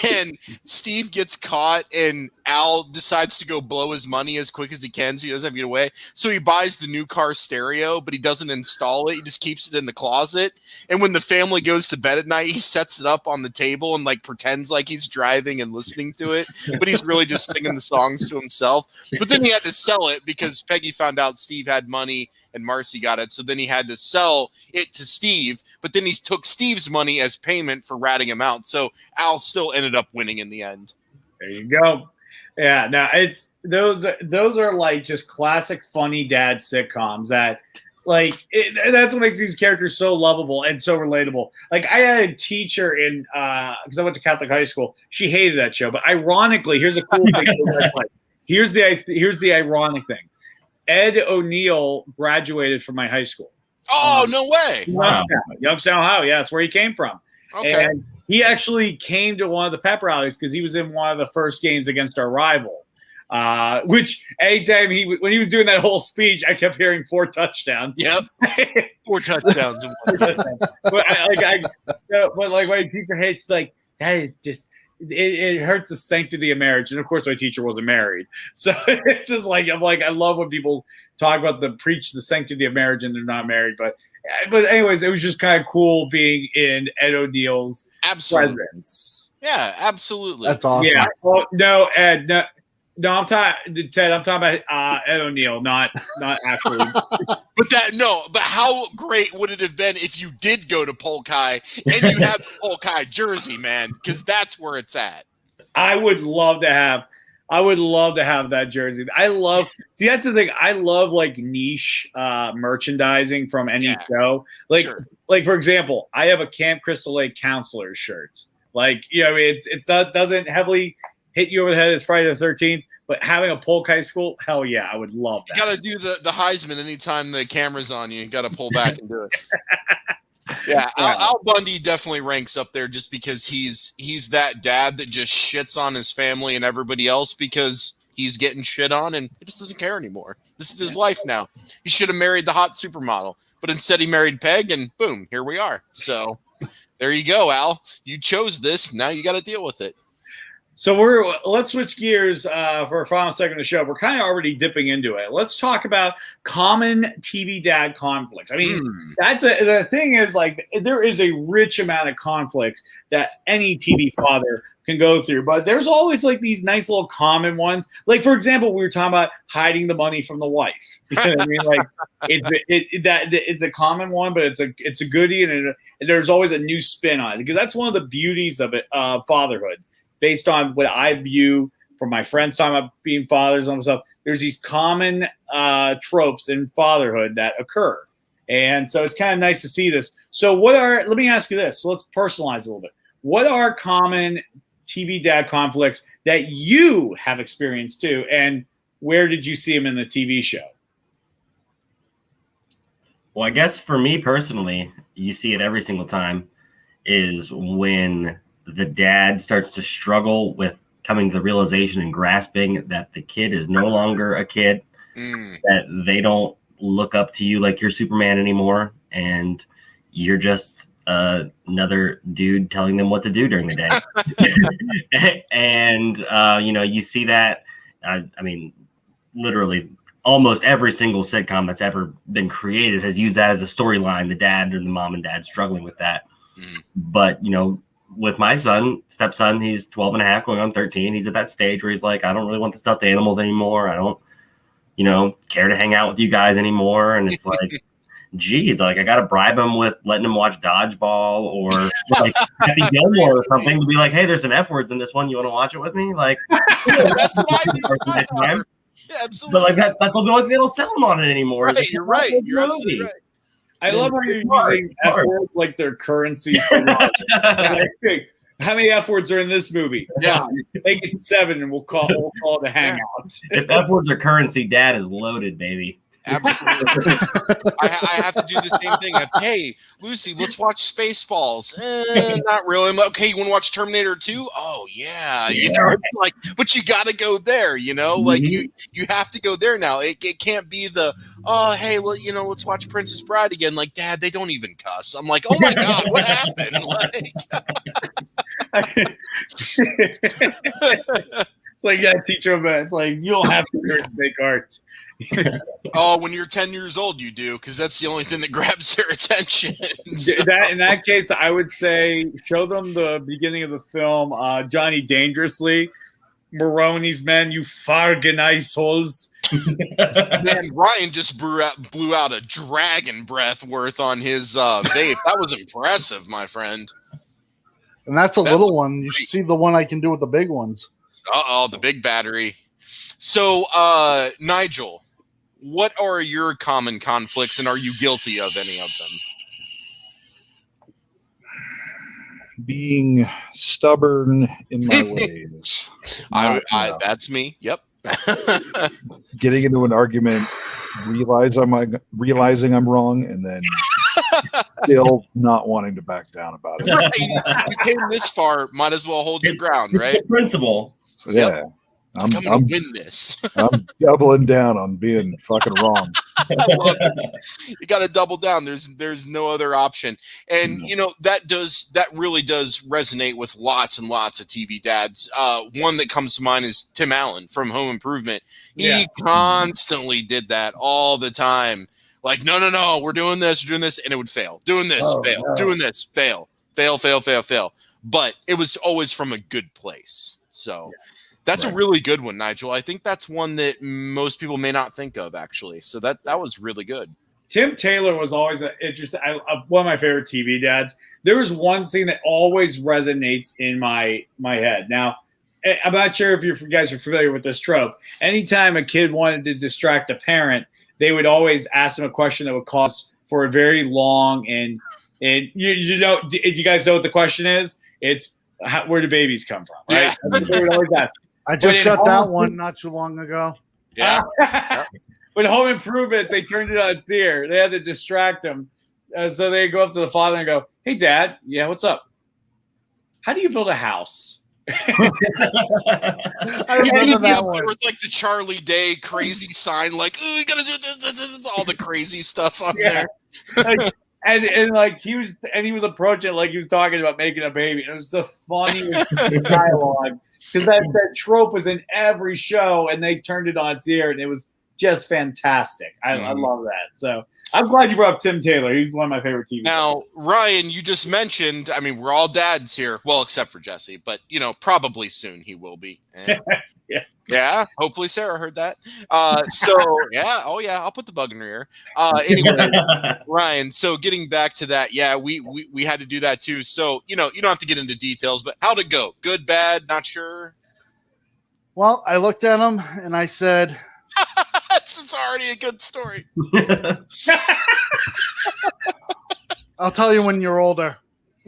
And Steve gets caught and Al decides to go blow his money as quick as he can so he doesn't have to get away. So he buys the new car stereo, but he doesn't install it. He just keeps it in the closet. And when the family goes to bed at night, he sets it up on the table and pretends like he's driving and listening to it. But he's really just singing the songs to himself. But then he had to sell it because Peggy found out Steve had money and Marcy got it. So then he had to sell it to Steve, but then he took Steve's money as payment for ratting him out. So Al still ended up winning in the end. There you go. Yeah. Now it's those are just classic funny dad sitcoms that that's what makes these characters so lovable and so relatable. I had a teacher in because I went to Catholic high school. She hated that show, but ironically, here's a cool thing. Here's the ironic thing. Ed O'Neill graduated from my high school. Oh, no way. Youngstown, Ohio. Yeah, that's where he came from. Okay. And he actually came to one of the pep rallies because he was in one of the first games against our rival. Which anytime when he was doing that whole speech, I kept hearing 4 touchdowns. Yep. 4 touchdowns. But my teacher hates that is just it hurts the sanctity of marriage. And of course my teacher wasn't married. So it's just I love when people talk about preach the sanctity of marriage and they're not married. But anyways, it was just kind of cool being in Ed O'Neill's presence. Yeah, absolutely. That's awesome. Yeah. Well, no, Ed, no, I'm talking Ted. I'm talking about Ed O'Neill, not actually. But how great would it have been if you did go to Polk High and you had the Polk High jersey, man? Because that's where it's at. I would love to have that jersey. That's the thing. I love niche merchandising from any show. For example, I have a Camp Crystal Lake counselor's shirt. It's not doesn't heavily hit you over the head as Friday the 13th, but having a Polk High School, hell yeah, I would love that. You got to do the Heisman anytime the camera's on you. You got to pull back and do it. Yeah, Al Bundy definitely ranks up there just because he's that dad that just shits on his family and everybody else because he's getting shit on and he just doesn't care anymore. This is his life now. He should have married the hot supermodel, but instead he married Peg, and boom, here we are. So there you go, Al. You chose this. Now you got to deal with it. So let's switch gears for our final segment of the show. We're kind of already dipping into it. Let's talk about common TV dad conflicts. I mean, the thing is, like, there is a rich amount of conflicts that any TV father can go through, but there's always like these nice little common ones. Like, for example, we were talking about hiding the money from the wife. You know what I mean? Like, it's a common one, but it's a goodie, and there's always a new spin on it, because that's one of the beauties of it, fatherhood. Based on what I view from my friends talking about being fathers and stuff, there's these common tropes in fatherhood that occur. And so it's kind of nice to see this. So let me ask you this. So let's personalize a little bit. What are common TV dad conflicts that you have experienced too? And where did you see them in the TV show? Well, I guess for me personally, you see it every single time, is when the dad starts to struggle with coming to the realization and grasping that the kid is no longer a kid, that they don't look up to you like you're Superman anymore, and you're just another dude telling them what to do during the day. And, you see that, I mean, literally almost every single sitcom that's ever been created has used that as a storyline, the dad or the mom and dad struggling with that. But, with my stepson, he's 12 and a half, going on 13. He's at that stage where he's like, I don't really want the stuffed animals anymore. I don't, care to hang out with you guys anymore. And it's like, geez, like, I got to bribe him with letting him watch Dodgeball or like Happy Gilmore or something to be like, hey, there's some F words in this one. You want to watch it with me? Like, that's what I do. Yeah, absolutely. But like that's the only thing that'll sell him on it anymore. Right, you're right. You're absolutely right. I love how you're using F words like their currencies. Like, how many F words are in this movie? Yeah, make it 7, and we'll call it a hangout. If F words are currency, Dad is loaded, baby. Absolutely. I have to do the same thing. Hey, Lucy, let's watch Spaceballs. Not really. Okay, you want to watch Terminator 2? Oh, yeah. It's like, but you got to go there, Like, you have to go there now. It can't be the, hey, well, let's watch Princess Bride again. Like, Dad, they don't even cuss. I'm like, oh, my God, what happened? It's like, yeah, teach them. It's like, you don't have to make arts. Oh, when you're 10 years old, you do, because that's the only thing that grabs their attention. So. In that case, I would say show them the beginning of the film, Johnny Dangerously, Maroney's Men, you fargen assholes. Man, Ryan just blew out a dragon breath worth on his vape. That was impressive, my friend. And that's a little one. You should see the one I can do with the big ones. Uh-oh, the big battery. So, Nigel, what are your common conflicts, and are you guilty of any of them? Being stubborn in my ways. That's me. Yep. Getting into an argument, realizing I'm wrong, and then still not wanting to back down about it. Right. You came this far, might as well hold your ground, right? It's principle. Yeah. Yep. I'm gonna win this. I'm doubling down on being fucking wrong. You got to double down. There's no other option. And that really does resonate with lots and lots of TV dads. One that comes to mind is Tim Allen from Home Improvement. He constantly did that all the time. Like, no, we're doing this, and it would fail. Doing this, fail. No. Doing this, fail. Fail. But it was always from a good place. So. Yeah. That's a really good one, Nigel. I think that's one that most people may not think of, actually. So that was really good. Tim Taylor was always one of my favorite TV dads. There was one scene that always resonates in my head. Now, I'm not sure if you guys are familiar with this trope. Anytime a kid wanted to distract a parent, they would always ask them a question that would cause for a very long and you guys know what the question is? It's where do babies come from, right? Yeah. They would always ask. I just got that one not too long ago. Yeah. But Home Improvement, they turned it on its ear. They had to distract him. so they go up to the father and go, "Hey, Dad, yeah, what's up? How do you build a house?" I He'd remember be that up one. there with like the Charlie Day crazy sign, like, "Oh, you gotta do this," all the crazy stuff on Yeah. there. Like, and like he was approaching it like he was talking about making a baby. It was the funniest dialogue because that trope was in every show, and they turned it on its ear, and it was just fantastic. I love that. So I'm glad you brought up Tim Taylor. He's one of my favorite TV. Now, Ryan, you just mentioned, I mean, we're all dads here. Well, except for Jesse, but, probably soon he will be. Yeah. Hopefully Sarah heard that. So, yeah. Oh, yeah. I'll put the bug in her ear. Anyway, Ryan, so getting back to that, yeah, we had to do that too. So, you don't have to get into details, but how'd it go? Good, bad, not sure? Well, I looked at him and I said, This is already a good story. I'll tell you when you're older.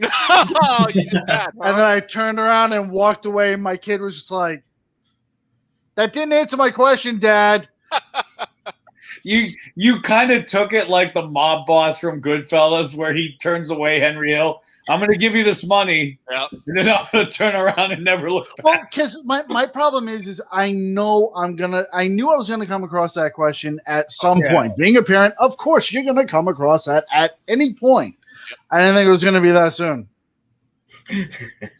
Oh, you did that, huh? And then I turned around and walked away. And my kid was just like, "That didn't answer my question, Dad." You kind of took it like the mob boss from Goodfellas, where he turns away Henry Hill. I'm going to give you this money, Yep. and then I'm going to turn around and never look back. Well, because my problem is I knew I was gonna come across that question at some point. Being a parent, of course, you're gonna come across that at any point. I didn't think it was gonna be that soon.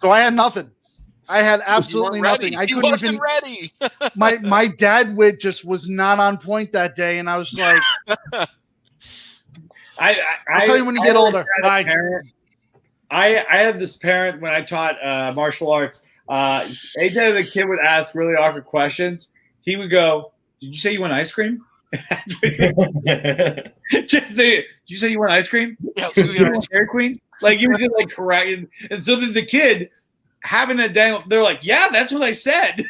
So I had nothing. I had absolutely nothing. I couldn't even. Ready. my dad wit just was not on point that day, and I was like, "I'll tell you when you get older." Bye. I had this parent when I taught martial arts. Anytime the kid would ask really awkward questions, he would go, "Did you say you want ice cream?" Just say, "Did you say you want ice cream?" Yeah, You want Dairy Queen? Like he was just like correct, and so then the kid having that day, they're like, "Yeah, that's what I said."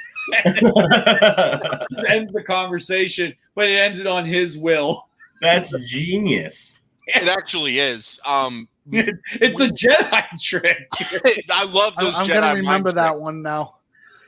Ends the conversation, but it ends it on his will. That's genius. It actually is. It's a Jedi trick. I love those I'm Jedi gonna remember mind that tricks. one now.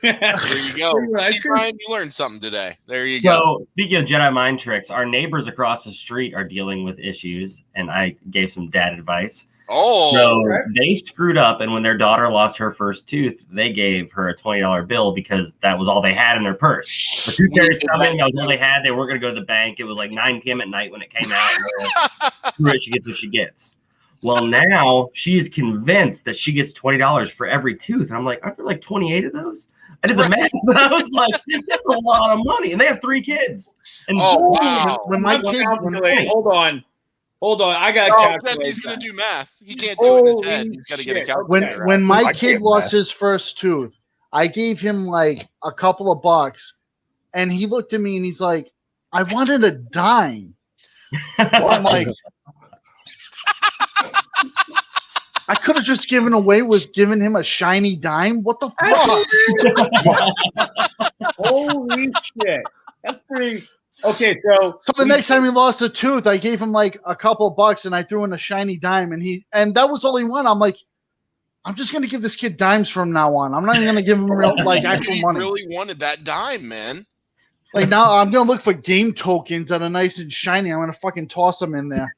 There you go. Ice cream? Ryan, you learned something today. There you go. So, speaking of Jedi mind tricks, our neighbors across the street are dealing with issues, and I gave some dad advice. Oh, So they screwed up, and when their daughter lost her first tooth, they gave her a $20 bill because that was all they had in their purse. The tooth fairy's coming, that was all they had. They weren't going to go to the bank. It was like 9 p.m. at night when it came out. Screw it, she gets what she gets. Well, now she is convinced that she gets $20 for every tooth. And I'm like, aren't there like 28 of those? I did the math, but I was like, that's a lot of money. And they have 3 kids. And wow. When my kid, Hold on, I got to calculate. He's going to do math. He can't do it in his head. He's got to get a calculator. when my I kid can't lost math. his first tooth, I gave him like a couple of bucks, and he looked at me and he's like, "I wanted a dime." I'm like, I could have just given away with giving him a shiny dime. What the fuck? Holy shit. That's pretty. Okay, so the next time he lost a tooth, I gave him like a couple of bucks and I threw in a shiny dime, and that was all he wanted. I'm like, I'm just gonna give this kid dimes from now on. I'm not even gonna give him real like actual money. He really wanted that dime, man. Like now I'm gonna look for game tokens that are nice and shiny. I'm gonna fucking toss them in there.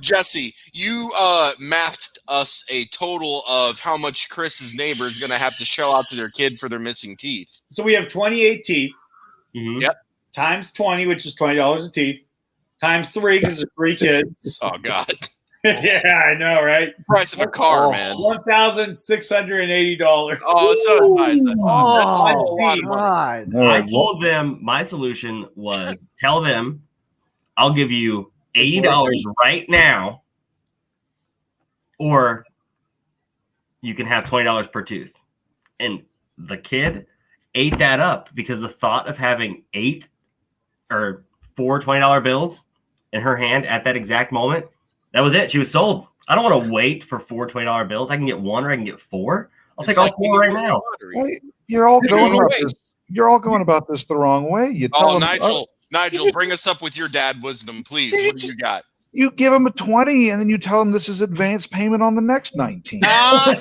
Jesse, you mathed us a total of how much Chris's neighbor is gonna have to shell out to their kid for their missing teeth. So we have 28 teeth. Mhm. Yep. Times 20, which is $20 a teeth. Times 3 because there's 3 kids. Oh God. Yeah, I know, right? Price of a car, man. $1,680. Oh, it's not as high as that. Oh, That's God. I told them my solution was tell them I'll give you $80 right now, or you can have $20 per tooth. And the kid ate that up because the thought of having 8 or 4 $20 bills in her hand at that exact moment, that was it. She was sold. I don't want to wait for 4 $20 bills. I can get 1 or I can get 4. I'll take all 4 right now. Well, you're all going about this. You're all going about this the wrong way. You tell them, Nigel, bring us up with your dad wisdom, please. What do you got? You give them a 20 and then you tell them this is advance payment on the next 19. Yes.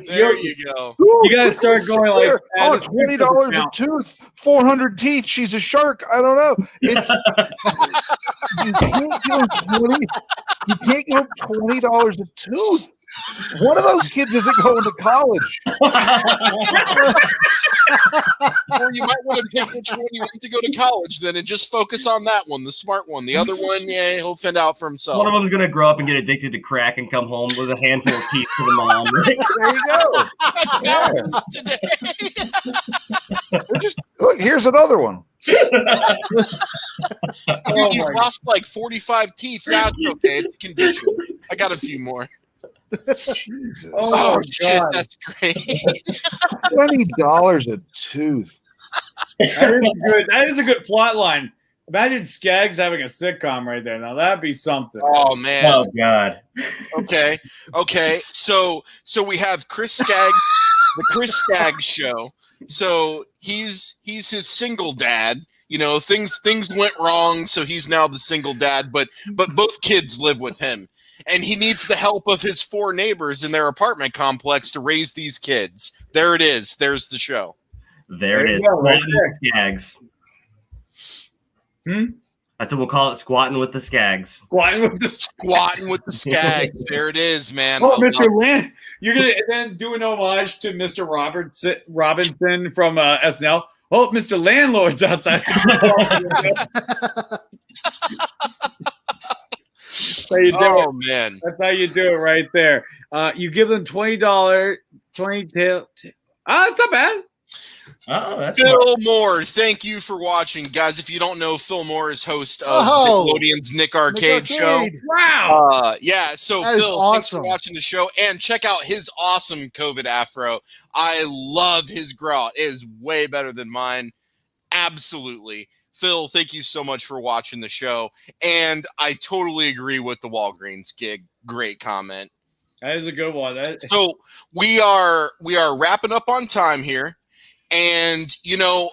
There you go. You gotta start going like, oh, this $20 a tooth, 400 teeth. She's a shark. I don't know. It's you can't give them 20. You can't give them $20 a tooth. One of those kids isn't going to college. Or you might want to pick which one you want to go to college then and just focus on that one, the smart one. The other one, yeah, he'll fend out for himself. One of them's gonna grow up and get addicted to crack and come home with a handful of teeth for the mom. There you go. Just look. Here's another one. Dude, you've lost like 45 teeth. That's okay. It's a condition. I got a few more. Jesus. Oh shit, that's great. $20 a tooth. That is a good plot line. Imagine Skaggs having a sitcom right there. Now that'd be something. Oh man. Oh God. Okay. So we have Chris Skaggs, the Chris Skaggs show. So he's his single dad. You know, things went wrong, so he's now the single dad. But both kids live with him, and he needs the help of his 4 neighbors in their apartment complex to raise these kids. There it is. There's the show. There it is. Go, right Skaggs. Hmm? I said we'll call it squatting with the Skaggs. Squatting with the Squatting with the Skaggs. There it is, man. Oh, Mr. Land, you're gonna then do an homage to Mr. Robinson from SNL. Oh, Mr. Landlord's outside. That's how you do it. Man. That's how you do it right there. You give them $20, 20 tail. It's not bad. Oh, that's Phil Moore, thank you for watching, guys. If you don't know, Phil Moore is host of Nickelodeon's Nick Arcade show. Wow. Yeah, so That is Phil, thanks for watching the show, and check out his awesome COVID afro. I love his grout. It is way better than mine. Absolutely. Phil, thank you so much for watching the show, and I totally agree with the Walgreens gig. Great comment. That is a good one. So we are wrapping up on time here. And, you know,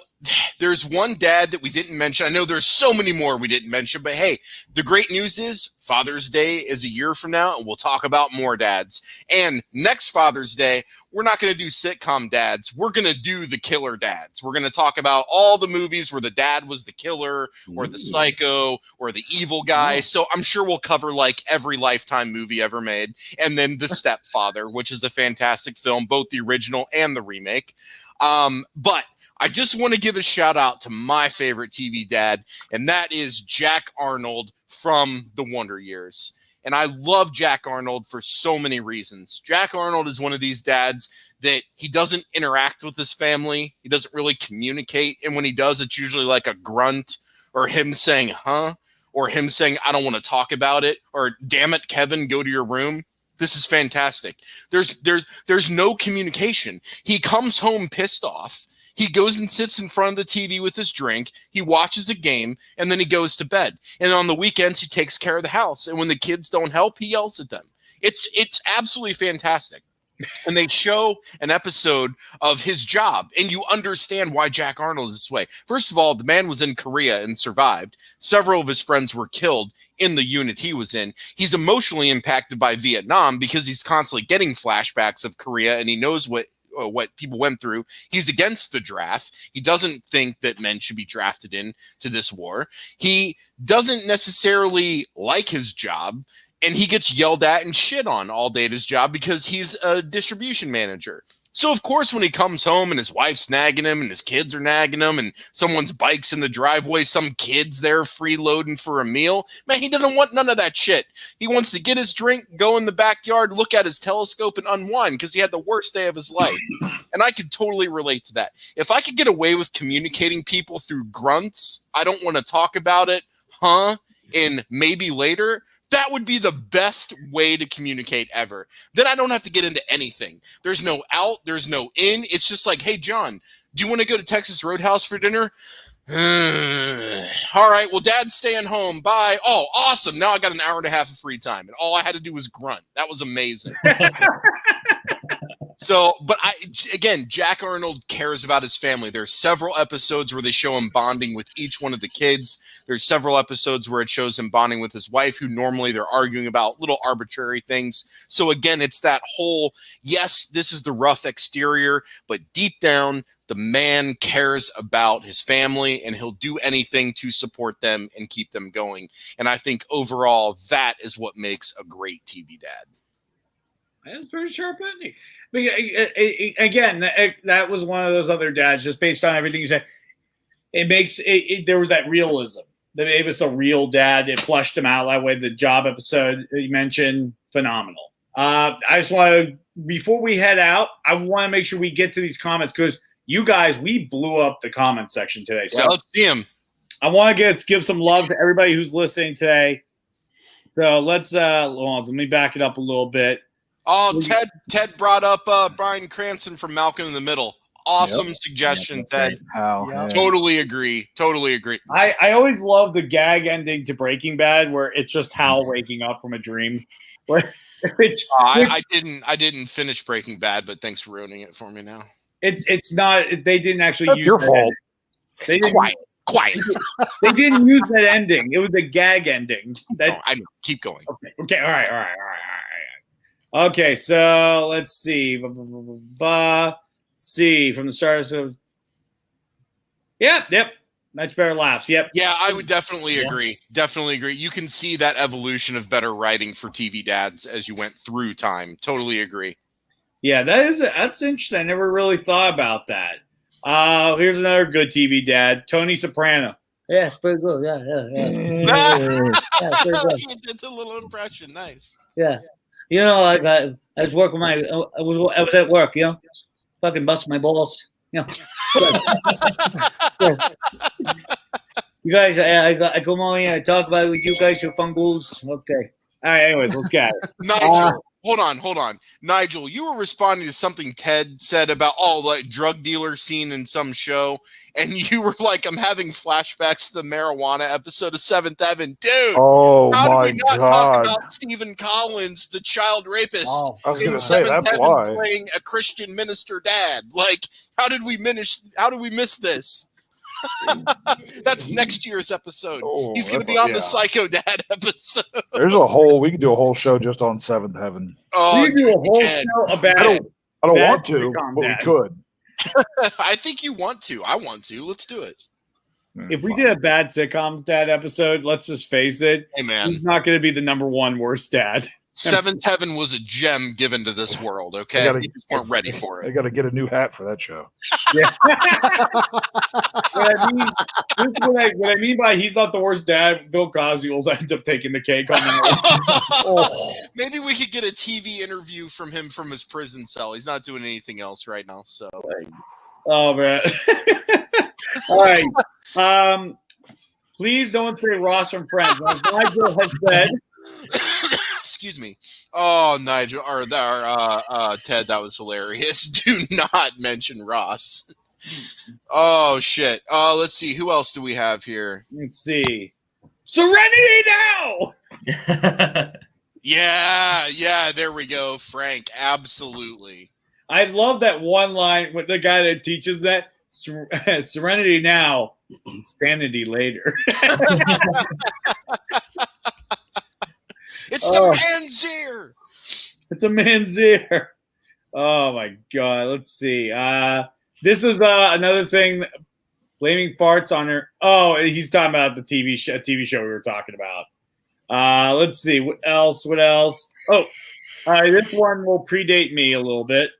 there's one dad that we didn't mention. I know there's so many more we didn't mention, but hey, the great news is Father's Day is a year from now, and we'll talk about more dads. And next Father's Day, we're not going to do sitcom dads. We're going to do the killer dads. We're going to talk about all the movies where the dad was the killer or the psycho or the evil guy. So I'm sure we'll cover like every Lifetime movie ever made. And then The Stepfather, which is a fantastic film, both the original and the remake. But I just want to give a shout out to my favorite TV dad, and that is Jack Arnold from The Wonder Years. And I love Jack Arnold for so many reasons. Jack Arnold is one of these dads that he doesn't interact with his family. He doesn't really communicate. And when he does, it's usually like a grunt or him saying, huh? Or him saying, I don't want to talk about it. Or damn it, Kevin, go to your room. This is fantastic. There's no communication. He comes home pissed off. He goes and sits in front of the TV with his drink. He watches a game, and then he goes to bed. And on the weekends, he takes care of the house. And when the kids don't help, he yells at them. It's absolutely fantastic. And they show an episode of his job, and you understand why Jack Arnold is this way. First of all, the man was in Korea and survived. Several of his friends were killed in the unit he was in. He's emotionally impacted by Vietnam because he's constantly getting flashbacks of Korea, and he knows what people went through. He's against the draft. He doesn't think that men should be drafted into this war. He doesn't necessarily like his job, and he gets yelled at and shit on all day at his job because he's a distribution manager. So, of course, when he comes home and his wife's nagging him and his kids are nagging him and someone's bike's in the driveway, some kid's there freeloading for a meal, man, he doesn't want none of that shit. He wants to get his drink, go in the backyard, look at his telescope, and unwind because he had the worst day of his life. And I could totally relate to that. If I could get away with communicating people through grunts, I don't want to talk about it, huh, and maybe later, that would be the best way to communicate ever. Then I don't have to get into anything. There's no out. There's no in. It's just like, hey, John, do you want to go to Texas Roadhouse for dinner? All right. Well, Dad's staying home. Bye. Oh, awesome. Now I got an hour and a half of free time. And all I had to do was grunt. That was amazing. So, but again, Jack Arnold cares about his family. There's several episodes where they show him bonding with each one of the kids. There's several episodes where it shows him bonding with his wife, who normally they're arguing about little arbitrary things. So again, it's that whole, yes, this is the rough exterior, but deep down, the man cares about his family and he'll do anything to support them and keep them going. And I think overall, that is what makes a great TV dad. That's pretty sharp ending. Again, that was one of those other dads, just based on everything you said. It makes there was that realism. That it was a real dad. It fleshed him out that way. The job episode that you mentioned, phenomenal. I just want to, before we head out, I want to make sure we get to these comments because you guys, we blew up the comment section today. So yeah, let's see them. I want to give some love to everybody who's listening today. So let's let me back it up a little bit. Oh, Ted brought up Bryan Cranston from Malcolm in the Middle. Awesome suggestion, Ted. Totally agree. I always love the gag ending to Breaking Bad where it's just Hal waking up from a dream. I didn't finish Breaking Bad, but thanks for ruining it for me now. It's not. They didn't actually That's use your that fault. ending. They didn't, Quiet. They didn't use that ending. It was a gag ending. I keep going. Okay. All right. Okay, so let's see. See from the start of. Yep. Much better laughs. Yep. Yeah, I would definitely agree. Definitely agree. You can see that evolution of better writing for TV dads as you went through time. Totally agree. Yeah, that's interesting. I never really thought about that. Here's another good TV dad, Tony Soprano. Yeah, it's pretty good. Yeah. Yeah, pretty good. You did a little impression. Nice. Yeah. You know, I was working I was at work, you know, fucking busting my balls, you know. You guys, I come on here, I talk about it with you guys, you're fungals. Okay. All right, anyways, let's get it. Nigel, hold on. Nigel, you were responding to something Ted said about, like drug dealer scene in some show, and you were like, I'm having flashbacks to the marijuana episode of Seventh Heaven. Dude, oh how my did we not God. talk about Stephen Collins, the child rapist, I was in gonna say, Seventh that's Heaven why. playing a Christian minister dad? Like, how did we miss this? That's next year's episode. He's going to be on the Psycho Dad episode. We could do a whole show just on Seventh Heaven. Oh, we could do a whole show about I don't bad want to, sitcom but dad. we could. I think you want to. I want to. Let's do it. If we did a bad sitcoms dad episode, let's just face it. Hey, man. He's not going to be the number one worst dad. Seventh Heaven was a gem given to this world, okay? You just weren't ready for I it. got to get a new hat for that show. Yeah. What I mean by he's not the worst dad, Bill Cosby will end up taking the cake on the Maybe we could get a TV interview from him from his prison cell. He's not doing anything else right now, so. Oh, man. All right. Please don't say Ross from Friends. As Nigel has said. Excuse me. Oh, Nigel, or Ted, that was hilarious. Do not mention Ross. Oh, shit. Let's see. Who else do we have here? Let's see. Serenity Now! Yeah, there we go. Frank, absolutely. I love that one line with the guy that teaches that. Serenity now, sanity later. It's the man's ear. It's a man's ear. Oh my God. Let's see. This was another thing. Blaming farts on her. Oh, he's talking about the TV show we were talking about. Let's see. What else? Oh, this one will predate me a little bit.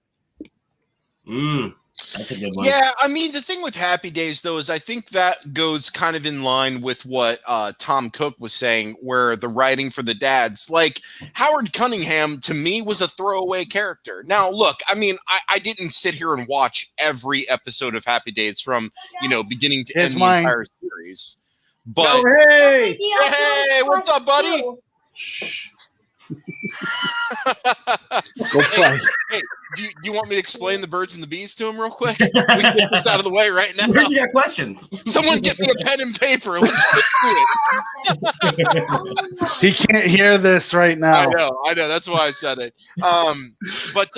That's a good one. Yeah, I mean, the thing with Happy Days, though, is I think that goes kind of in line with what Tom Cook was saying, where the writing for the dads, like Howard Cunningham, to me, was a throwaway character. Now, look, I mean, I didn't sit here and watch every episode of Happy Days from, beginning to end the entire series. But hey, what's up, buddy? Go play. Hey, do you want me to explain the birds and the bees to him real quick? We can get this out of the way right now. You got questions. Someone get me a pen and paper. Let's get to it. He can't hear this right now. I know. That's why I said it. But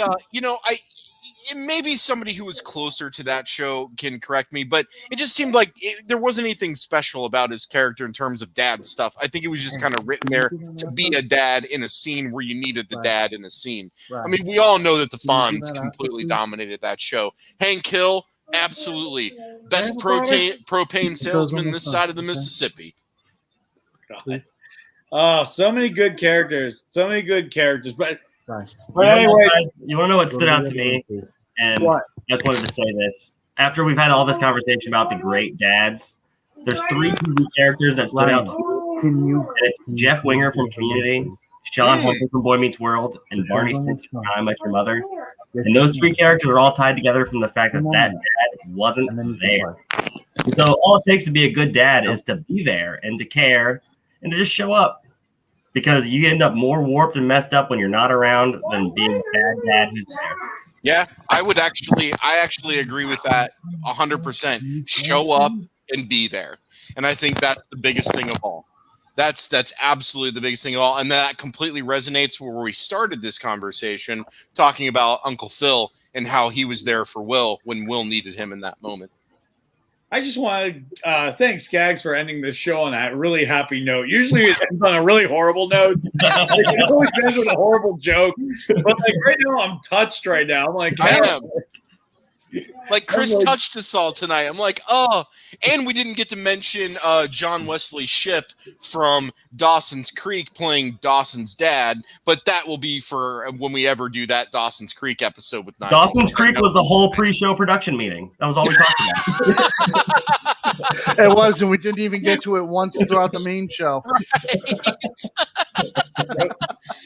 maybe somebody who was closer to that show can correct me, but it just seemed like there wasn't anything special about his character in terms of dad stuff. I think it was just kind of written there to be a dad in a scene where you needed the dad in a scene. I mean, we all know that the Fonz completely dominated that show. Hank Hill, absolutely. Best propane salesman this side of the Mississippi. God. Oh, so many good characters. So many good characters. But anyway, you want to know what stood out to me? And I just wanted to say this. After we've had all this conversation about the great dads, there's 3 TV characters that stood out to me. And it's Jeff Winger from Community, Sean Hunter from Boy Meets World, and Barney Stinson from How I Met Your Mother. And those 3 characters are all tied together from the fact that that dad wasn't there. And so all it takes to be a good dad is to be there and to care and to just show up. Because you end up more warped and messed up when you're not around than being a bad dad who's there. Yeah, I actually agree with that 100%. Show up and be there. And I think that's the biggest thing of all. That's absolutely the biggest thing of all. And that completely resonates where we started this conversation, talking about Uncle Phil and how he was there for Will when Will needed him in that moment. I just want to thank Skaggs for ending this show on that really happy note. Usually it ends on a really horrible note. It always ends with a horrible joke. But like right now, I'm touched right now. I'm like, I am. Like Chris touched us all tonight. I'm like, oh, and we didn't get to mention John Wesley Shipp from Dawson's Creek playing Dawson's dad, but that will be for when we ever do that Dawson's Creek episode with Nigel. Dawson's Creek was the whole pre-show production meeting. That was all we talked about. It was, and we didn't even get to it once throughout the main show. Right.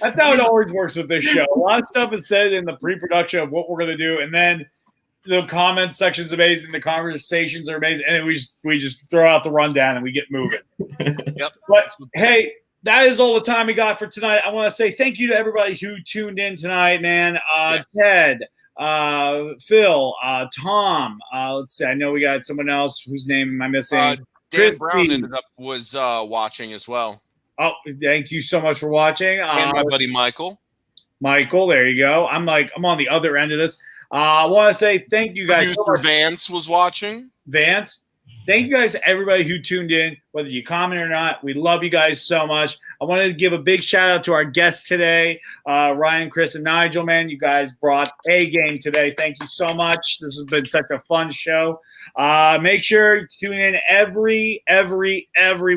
That's how it always works with this show. A lot of stuff is said in the pre-production of what we're going to do, and then the comment section's amazing. The conversations are amazing. And then we just throw out the rundown and we get moving. Yep. But hey, that is all the time we got for tonight. I want to say thank you to everybody who tuned in tonight, man. Yes. Ted, Phil, Tom. Let's see. I know we got someone else whose name am I missing? Dan Brown was watching as well. Oh, thank you so much for watching. And my buddy Michael. Michael, there you go. I'm on the other end of this. I want to say thank you guys. Producer Vance was watching. Vance, thank you guys to everybody who tuned in, whether you comment or not. We love you guys so much. I wanted to give a big shout out to our guests today, Ryan, Chris, and Nigel, man. You guys brought A game today. Thank you so much. This has been such a fun show. Make sure you tune in every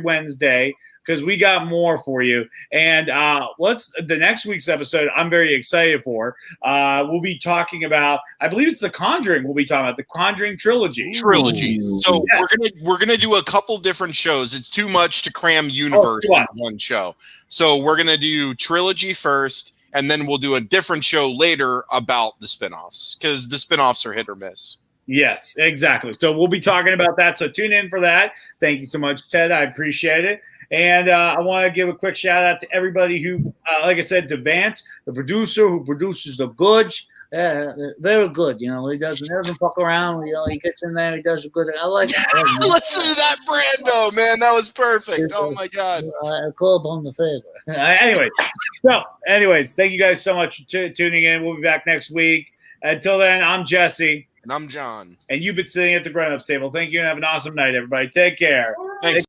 Wednesday, because we got more for you. And the next week's episode I'm very excited for. We'll be talking about, I believe it's The Conjuring. We'll be talking about The Conjuring trilogy. So yes. we're gonna do a couple different shows. It's too much to cram universe in one show. So we're gonna do trilogy first, and then we'll do a different show later about the spinoffs, because the spinoffs are hit or miss. Yes, exactly. So we'll be talking about that. So tune in for that. Thank you so much, Ted. I appreciate it. And I want to give a quick shout out to everybody who, like I said, to Vance, the producer who produces the goods. Very good. You know, he doesn't fuck around. You know, he gets in there. He does a good. I like it. Listen to that Brando, man. That was perfect. Oh my God. I call upon the favor. Anyways, thank you guys so much for tuning in. We'll be back next week. Until then, I'm Jesse. And I'm John. And you've been sitting at the grown-ups table. Thank you and have an awesome night, everybody. Take care. Thanks.